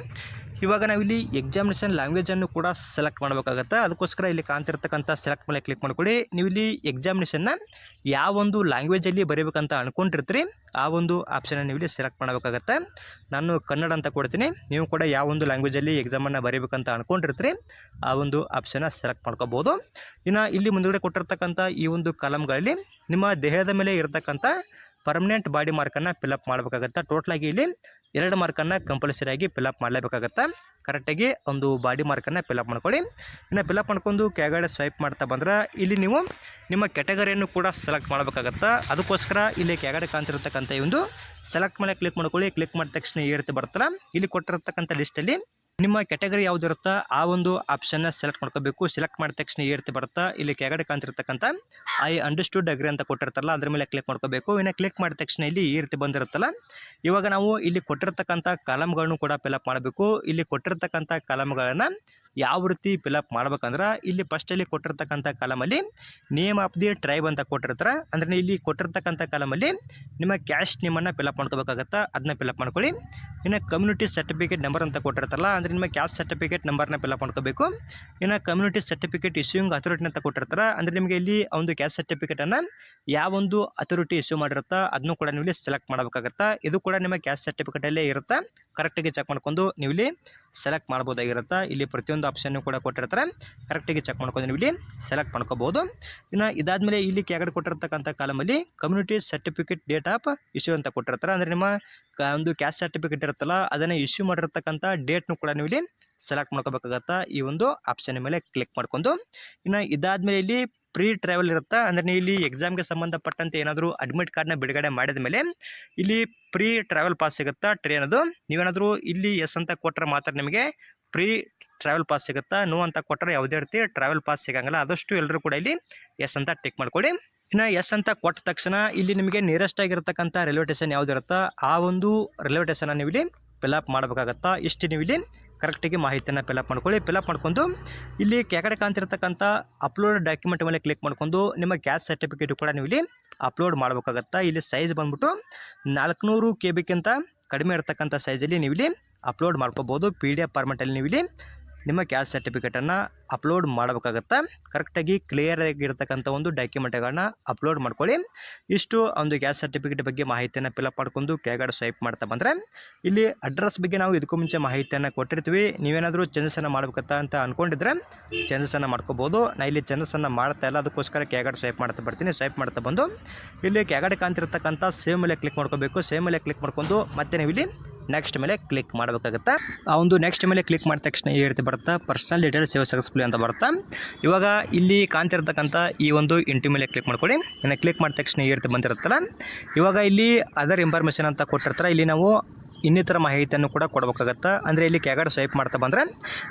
ಇವಾಗ ನಾವಿಲ್ಲಿ ಎಕ್ಸಾಮಿನೇಷನ್ ಲ್ಯಾಂಗ್ವೇಜನ್ನು ಕೂಡ ಸೆಲೆಕ್ಟ್ ಮಾಡಬೇಕಾಗತ್ತೆ. ಅದಕ್ಕೋಸ್ಕರ ಇಲ್ಲಿ ಕಾಣ್ತಿರ್ತಕ್ಕಂಥ ಸೆಲೆಕ್ಟ್ ಮೇಲೆ ಕ್ಲಿಕ್ ಮಾಡ್ಕೊಳ್ಳಿ. ನೀವು ಇಲ್ಲಿ ಎಕ್ಸಾಮಿನೇಷನ್ನ ಯಾವ ಒಂದು ಲ್ಯಾಂಗ್ವೇಜಲ್ಲಿ ಬರೀಬೇಕಂತ ಅಂದ್ಕೊಂಡಿರ್ತೀರಿ ಆ ಒಂದು ಆಪ್ಷನ್ನ ನೀವು ಇಲ್ಲಿ ಸೆಲೆಕ್ಟ್ ಮಾಡಬೇಕಾಗತ್ತೆ. ನಾನು ಕನ್ನಡ ಅಂತ ಕೊಡ್ತೀನಿ, ನೀವು ಕೂಡ ಯಾವ ಒಂದು ಲ್ಯಾಂಗ್ವೇಜಲ್ಲಿ ಎಕ್ಸಾಮನ್ನು ಬರೀಬೇಕಂತ ಅಂದ್ಕೊಂಡಿರ್ತೀರಿ ಆ ಒಂದು ಆಪ್ಷನ್ನ ಸೆಲೆಕ್ಟ್ ಮಾಡ್ಕೋಬೋದು. ಇನ್ನು ಇಲ್ಲಿ ಮುಂದುಗಡೆ ಕೊಟ್ಟಿರ್ತಕ್ಕಂಥ ಈ ಒಂದು ಕಾಲಮ್ಗಳಲ್ಲಿ ನಿಮ್ಮ ದೇಹದ ಮೇಲೆ ಇರತಕ್ಕಂಥ ಪರ್ಮನೆಂಟ್ ಬಾಡಿ ಮಾರ್ಕನ್ನು ಫಿಲಪ್ ಮಾಡಬೇಕಾಗತ್ತೆ. ಟೋಟಲಾಗಿ ಇಲ್ಲಿ 2 ಮಾರ್ಕನ್ನು ಕಂಪಲ್ಸರಿಯಾಗಿ ಫಿಲಪ್ ಮಾಡಲೇಬೇಕಾಗತ್ತೆ. ಕರೆಕ್ಟಾಗಿ ಒಂದು ಬಾಡಿ ಮಾರ್ಕನ್ನು ಫಿಲಪ್ ಮಾಡ್ಕೊಳ್ಳಿ. ಇನ್ನು ಫಿಲಪ್ ಮಾಡ್ಕೊಂಡು ಕೆಳಗಡೆ ಸ್ವೈಪ್ ಮಾಡ್ತಾ ಬಂದ್ರೆ ಇಲ್ಲಿ ನೀವು ನಿಮ್ಮ ಕ್ಯಾಟಗರಿಯನ್ನು ಕೂಡ ಸೆಲೆಕ್ಟ್ ಮಾಡಬೇಕಾಗತ್ತೆ. ಅದಕ್ಕೋಸ್ಕರ ಇಲ್ಲಿ ಕೆಳಗಡೆ ಕಾಣ್ತಿರ್ತಕ್ಕಂಥ ಈ ಒಂದು ಸೆಲೆಕ್ಟ್ ಮೇಲೆ ಕ್ಲಿಕ್ ಮಾಡ್ಕೊಳ್ಳಿ. ಕ್ಲಿಕ್ ಮಾಡಿದ ತಕ್ಷಣ ಈ ರೀತಿ ಬರ್ತಲ್ಲ, ಇಲ್ಲಿ ಕೊಟ್ಟಿರ್ತಕ್ಕಂಥ ಲಿಸ್ಟಲ್ಲಿ ನಿಮ್ಮ ಕ್ಯಾಟಗರಿ ಯಾವುದಿರುತ್ತಾ ಆ ಒಂದು ಆಪ್ಷನ್ನ ಸೆಲೆಕ್ಟ್ ಮಾಡ್ಕೋಬೇಕು. ಸೆಲೆಕ್ಟ್ ಮಾಡಿದ ತಕ್ಷಣ ಈ ರೀತಿ ಬರುತ್ತಾ, ಇಲ್ಲಿ ಕೆಳಗಡೆ ಕಾಣ್ತಿರ್ತಕ್ಕಂಥ ಐ ಅಂಡರ್ಸ್ಟುಡ್ ಅಗ್ರಿ ಅಂತ ಕೊಟ್ಟಿರ್ತಾರಲ್ಲ ಅದ್ರ ಮೇಲೆ ಕ್ಲಿಕ್ ಮಾಡ್ಕೋಬೇಕು. ಇನ್ನು ಕ್ಲಿಕ್ ಮಾಡಿದ ತಕ್ಷಣ ಇಲ್ಲಿ ಈ ರೀತಿ ಬಂದಿರುತ್ತಲ್ಲ, ಇವಾಗ ನಾವು ಇಲ್ಲಿ ಕೊಟ್ಟಿರ್ತಕ್ಕಂಥ ಕಾಲಮ್ಗಳನ್ನು ಕೂಡ ಫಿಲಪ್ ಮಾಡಬೇಕು. ಇಲ್ಲಿ ಕೊಟ್ಟಿರ್ತಕ್ಕಂಥ ಕಾಲಮ್ಗಳನ್ನು ಯಾವ ರೀತಿ ಫಿಲಪ್ ಮಾಡ್ಬೇಕಂದ್ರೆ ಇಲ್ಲಿ ಫಸ್ಟಲ್ಲಿ ಕೊಟ್ಟಿರ್ತಕ್ಕಂಥ ಕಾಲಮಲ್ಲಿ ನೇಮ್ ಆಫ್ ದಿ ಟ್ರೈಬ್ ಅಂತ ಕೊಟ್ಟಿರ್ತಾರೆ. ಅಂದರೆ ಇಲ್ಲಿ ಕೊಟ್ಟಿರ್ತಕ್ಕಂಥ ಕಾಲಮಲ್ಲಿ ನಿಮ್ಮ ಕ್ಯಾಸ್ಟ್ ನೇಮನ್ನು ಫಿಲಪ್ ಮಾಡ್ಕೋಬೇಕಾಗತ್ತೆ, ಅದನ್ನ ಫಿಲಪ್ ಮಾಡ್ಕೊಳ್ಳಿ. ಇನ್ನು ಕಮ್ಯುನಿಟಿ ಸರ್ಟಿಫಿಕೇಟ್ ನಂಬರ್ ಅಂತ ಕೊಟ್ಟಿರ್ತಾರಲ್ಲ, ಅಂದರೆ ನಿಮ್ಮ ಕ್ಯಾಸ್ಟ್ ಸರ್ಟಿಫಿಕೇಟ್ ನಂಬರ್ನ ಫಿಲಪ್ ಮಾಡ್ಕೋಬೇಕು. ಇನ್ನು ಕಮ್ಯುನಿಟಿ ಸರ್ಟಿಫಿಕೇಟ್ ಇಶ್ಯೂಯಿಂಗ್ ಅಥಾರಿಟಿ ಅಂತ ಕೊಟ್ಟಿರ್ತಾರೆ, ಅಂದರೆ ನಿಮಗೆ ಇಲ್ಲಿ ಒಂದು ಕ್ಯಾಸ್ಟ್ ಸರ್ಟಿಫಿಕೇಟನ್ನು ಯಾವೊಂದು ಅಥಾರಿಟಿ ಇಶ್ಯೂ ಮಾಡಿರುತ್ತಾ ಅದನ್ನು ಕೂಡ ನೀವು ಇಲ್ಲಿ ಸೆಲೆಕ್ಟ್ ಮಾಡಬೇಕಾಗತ್ತೆ. ಇದು ಕೂಡ ನಿಮ್ಮ ಕ್ಯಾಸ್ಟ್ ಸರ್ಟಿಫಿಕೇಟಲ್ಲೇ ಇರುತ್ತೆ. ಕರೆಕ್ಟಾಗಿ ಚೆಕ್ ಮಾಡ್ಕೊಂಡು ನೀವು ಇಲ್ಲಿ ಸೆಲೆಕ್ಟ್ ಮಾಡ್ಬೋದಾಗಿರುತ್ತೆ. ಇಲ್ಲಿ ಪ್ರತಿಯೊಂದು ಆಪ್ಷನ್ನು ಕೂಡ ಕೊಟ್ಟಿರ್ತಾರೆ, ಕರೆಕ್ಟಾಗಿ ಚೆಕ್ ಮಾಡ್ಕೊಂಡು ನೀವು ಇಲ್ಲಿ ಸೆಲೆಕ್ಟ್ ಮಾಡ್ಕೋಬೋದು. ಇನ್ನು ಇದಾದಮೇಲೆ ಇಲ್ಲಿ ಕೆಳಗಡೆ ಕೊಟ್ಟಿರ್ತಕ್ಕಂಥ ಕಾಲಮಲ್ಲಿ community certificate date of issue ಅಂತ ಕೊಟ್ಟಿರ್ತಾರೆ, ಅಂದರೆ ನಿಮ್ಮ ಒಂದು ಕ್ಯಾಸ್ಟ್ ಸರ್ಟಿಫಿಕೇಟ್ ಇರುತ್ತಲ್ಲ ಅದನ್ನು ಇಶ್ಯೂ ಮಾಡಿರ್ತಕ್ಕಂಥ ಡೇಟ್ನು ಕೂಡ ನೀವು ಇಲ್ಲಿ ಸೆಲೆಕ್ಟ್ ಮಾಡ್ಕೋಬೇಕಾಗತ್ತೆ. ಈ ಒಂದು ಆಪ್ಷನ್ ಮೇಲೆ ಕ್ಲಿಕ್ ಮಾಡ್ಕೊಂಡು ಇನ್ನು ಇದಾದಮೇಲೆ ಇಲ್ಲಿ ಪ್ರೀ ಟ್ರಾವೆಲ್ ಇರುತ್ತೆ, ಅಂದರೆ ನೀವು ಇಲ್ಲಿ ಎಕ್ಸಾಮ್ಗೆ ಸಂಬಂಧಪಟ್ಟಂತೆ ಏನಾದರೂ ಅಡ್ಮಿಟ್ ಕಾರ್ಡ್ನ ಬಿಡುಗಡೆ ಮಾಡಿದ ಮೇಲೆ ಇಲ್ಲಿ ಪ್ರೀ ಟ್ರಾವೆಲ್ ಪಾಸ್ ಸಿಗುತ್ತಾ ಟ್ರೈನ್ ಅದು. ನೀವೇನಾದರೂ ಇಲ್ಲಿ ಎಸ್ ಅಂತ ಕೊಟ್ಟರೆ ಮಾತ್ರ ನಿಮಗೆ ಪ್ರೀ ಟ್ರಾವೆಲ್ ಪಾಸ್ ಸಿಗುತ್ತಾ, ನೋ ಅಂತ ಕೊಟ್ಟರೆ ಯಾವುದೇ ರೀತಿ ಟ್ರಾವೆಲ್ ಪಾಸ್ ಸಿಗಂಗಿಲ್ಲ. ಆದಷ್ಟು ಎಲ್ಲರೂ ಕೂಡ ಇಲ್ಲಿ ಎಸ್ ಅಂತ ಟಿಕ್ ಮಾಡ್ಕೊಳ್ಳಿ. ಇನ್ನು ಎಸ್ ಅಂತ ಕೊಟ್ಟ ತಕ್ಷಣ ಇಲ್ಲಿ ನಿಮಗೆ ನಿಯರೆಸ್ಟ್ ಆಗಿರತಕ್ಕಂಥ ರೈಲ್ವೆ ಸ್ಟೇಷನ್ ಯಾವುದಿರುತ್ತೋ ಆ ಒಂದು ರೈಲ್ವೆ ಸ್ಟೇಷನ್ನ ನೀವು ಇಲ್ಲಿ ಫಿಲಪ್ ಮಾಡಬೇಕಾಗತ್ತಾ. ಇಷ್ಟು ನೀವು ಇಲ್ಲಿ ಕರೆಕ್ಟಾಗಿ ಮಾಹಿತಿಯನ್ನು ಫಿಲಪ್ ಮಾಡ್ಕೊಳ್ಳಿ. ಫಿಲಪ್ ಮಾಡ್ಕೊಂಡು ಇಲ್ಲಿ ಕೆಳಗಡೆ ಕಾಣ್ತಿರ್ತಕ್ಕಂಥ ಅಪ್ಲೋಡ್ ಡಾಕ್ಯುಮೆಂಟ್ ಮೇಲೆ ಕ್ಲಿಕ್ ಮಾಡ್ಕೊಂಡು ನಿಮ್ಮ ಕ್ಯಾಸ್ಟ್ ಸರ್ಟಿಫಿಕೇಟು ಕೂಡ ನೀವು ಇಲ್ಲಿ ಅಪ್ಲೋಡ್ ಮಾಡಬೇಕಾಗತ್ತಾ. ಇಲ್ಲಿ ಸೈಜ್ ಬಂದ್ಬಿಟ್ಟು 400 KB ಕಡಿಮೆ ಇರತಕ್ಕಂಥ ಸೈಜಲ್ಲಿ ನೀವು ಇಲ್ಲಿ ಅಪ್ಲೋಡ್ ಮಾಡ್ಕೋಬೋದು. PDF ಫಾರ್ಮೆಟಲ್ಲಿ ನೀವು ಇಲ್ಲಿ ನಿಮ್ಮ ಕ್ಯಾಸ್ಟ್ ಸರ್ಟಿಫಿಕೇಟನ್ನು ಅಪ್ಲೋಡ್ ಮಾಡಬೇಕಾಗತ್ತೆ. ಕರೆಕ್ಟಾಗಿ ಕ್ಲಿಯರ್ ಆಗಿರ್ತಕ್ಕಂಥ ಒಂದು ಡಾಕ್ಯುಮೆಂಟ್ಗಳನ್ನ ಅಪ್ಲೋಡ್ ಮಾಡ್ಕೊಳ್ಳಿ. ಇಷ್ಟು ಒಂದು ಕ್ಯಾಸ್ಟ್ ಸರ್ಟಿಫಿಕೇಟ್ ಬಗ್ಗೆ ಮಾಹಿತಿಯನ್ನು ಫಿಲಪ್ ಮಾಡ್ಕೊಂಡು ಕೆಳಗಡೆ ಸ್ವೈಪ್ ಮಾಡ್ತಾ ಬಂದರೆ ಇಲ್ಲಿ ಅಡ್ರೆಸ್ ಬಗ್ಗೆ ನಾವು ಇದಕ್ಕೂ ಮುಂಚೆ ಮಾಹಿತಿಯನ್ನು ಕೊಟ್ಟಿರ್ತೀವಿ. ನೀವೇನಾದರೂ ಚೇಂಜಸನ್ನು ಮಾಡಬೇಕಂತ ಅಂತ ಅಂದ್ಕೊಂಡಿದ್ರೆ ಚೇಂಜಸನ್ನು ಮಾಡ್ಕೋಬೋದು. ನಾನು ಇಲ್ಲಿ ಚೇಂಜಸನ್ನು ಮಾಡ್ತಾ ಇಲ್ಲ, ಅದಕ್ಕೋಸ್ಕರ ಕೆಳಗಡೆ ಸ್ವೈಪ್ ಮಾಡ್ತಾ ಬರ್ತೀನಿ. ಸ್ವೈಪ್ ಮಾಡ್ತಾ ಬಂದು ಇಲ್ಲಿ ಕೆಳಗಡೆ ಕಾಣ್ತಿರ್ತಕ್ಕಂಥ ಸೇವ್ ಮೇಲೆ ಕ್ಲಿಕ್ ಮಾಡ್ಕೋಬೇಕು. ಸೇವ್ ಮೇಲೆ ಕ್ಲಿಕ್ ಮಾಡ್ಕೊಂಡು ಮತ್ತೆ ನೀವು ಇಲ್ಲಿ ನೆಕ್ಸ್ಟ್ ಮೇಲೆ ಕ್ಲಿಕ್ ಮಾಡಬೇಕಾಗುತ್ತೆ. ಆ ಒಂದು ನೆಕ್ಸ್ಟ್ ಮೇಲೆ ಕ್ಲಿಕ್ ಮಾಡಿದ ತಕ್ಷಣ ಈ ರೀತಿ ಬರುತ್ತೆ, ಪರ್ಸನಲ್ ಡೀಟೇಲ್ಸ್ ಸೇವ್ ಸಕ್ಸಸ್ಫುಲಿ ಅಂತ ಬರುತ್ತೆ. ಇವಾಗ ಇಲ್ಲಿ ಕಾಣ್ತಿರ್ತಕ್ಕಂಥ ಈ ಒಂದು ಇಂಟು ಮೇಲೆ ಕ್ಲಿಕ್ ಮಾಡ್ಕೊಳ್ಳಿ. ಇನ್ನು ಕ್ಲಿಕ್ ಮಾಡಿದ ತಕ್ಷಣ ಈ ರೀತಿ ಬಂದಿರುತ್ತಲ್ಲ, ಇವಾಗ ಇಲ್ಲಿ ಅದರ್ ಇನ್ಫಾರ್ಮೇಷನ್ ಅಂತ ಕೊಟ್ಟಿರ್ತಾರೆ. ಇಲ್ಲಿ ನಾವು ಇನ್ನಿತರ ಮಾಹಿತಿಯನ್ನು ಕೂಡ ಕೊಡಬೇಕಾಗತ್ತೆ. ಅಂದರೆ ಇಲ್ಲಿ ಕೆಳಗಡೆ ಸ್ವೈಪ್ ಮಾಡ್ತಾ ಬಂದರೆ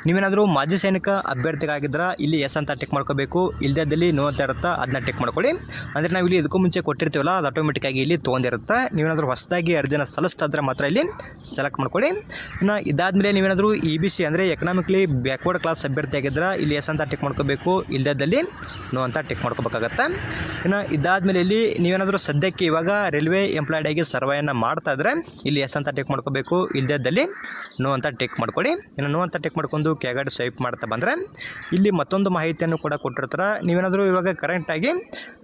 ನೀವೇನಾದರೂ ಮಾಜಿ ಸೈನಿಕ ಅಭ್ಯರ್ಥಿಗಾಗಿದ್ದರೆ ಇಲ್ಲಿ ಎಸ್ ಅಂತ ಟಿಕ್ ಮಾಡ್ಕೋಬೇಕು. ಇಲ್ಲದಲ್ಲಿ ನೋ ಅಂತ ಇರುತ್ತೆ, ಅದನ್ನ ಟಿಕ್ ಮಾಡ್ಕೊಳ್ಳಿ. ಅಂದರೆ ನಾವು ಇಲ್ಲಿ ಇದಕ್ಕೂ ಮುಂಚೆ ಕೊಟ್ಟಿರ್ತೀವಲ್ಲ ಅದು ಆಟೋಮೆಟಿಕ್ಕಾಗಿ ಇಲ್ಲಿ ತೊಗೊಂಡಿರುತ್ತೆ. ನೀವೇನಾದರೂ ಹೊಸದಾಗಿ ಅರ್ಜಿನ ಸಲ್ಲಿಸ್ತಾ ಇದ್ದರೆ ಮಾತ್ರ ಇಲ್ಲಿ ಸೆಲೆಕ್ಟ್ ಮಾಡ್ಕೊಳ್ಳಿ. ಇನ್ನು ಇದಾದಮೇಲೆ ನೀವೇನಾದರೂ EBC ಅಂದರೆ ಎಕನಾಮಿಕಲಿ ಬ್ಯಾಕ್ವರ್ಡ್ ಕ್ಲಾಸ್ ಅಭ್ಯರ್ಥಿ ಆಗಿದ್ದರೆ ಇಲ್ಲಿ ಎಸ್ ಅಂತ ಟಿಕ್ ಮಾಡ್ಕೋಬೇಕು. ಇಲ್ಲದಲ್ಲಿ ನೋ ಅಂತ ಟಿಕ್ ಮಾಡ್ಕೋಬೇಕಾಗತ್ತೆ. ಇನ್ನು ಇದಾದಮೇಲೆ ಇಲ್ಲಿ ನೀವೇನಾದರೂ ಸದ್ಯಕ್ಕೆ ಇವಾಗ ರೈಲ್ವೆ ಎಂಪ್ಲಾಯ್ಡ್ ಆಗಿ ಸರ್ವೆಯನ್ನು ಮಾಡ್ತಾ ಇದ್ದರೆ ಇಲ್ಲಿ ಎಸ್ ಅಂತ ಟಿಕ್ ಮಾಡ್ಕೋಬೇಕು. ಇಲ್ಲದಲ್ಲಿ ನೋ ಅಂತ ಟಿಕ್ ಮಾಡ್ಕೊಳ್ಳಿ. ಇನ್ನು ನೋ ಅಂತ ಟಿಕ್ ಮಾಡ್ಕೊಂಡು ಕೆಳಗಡೆ ಸ್ವೈಪ್ ಮಾಡ್ತಾ ಬಂದರೆ ಇಲ್ಲಿ ಮತ್ತೊಂದು ಮಾಹಿತಿಯನ್ನು ಕೂಡ ಕೊಟ್ಟಿರ್ತಾರೆ. ನೀವೇನಾದರೂ ಇವಾಗ ಕರೆಂಟಾಗಿ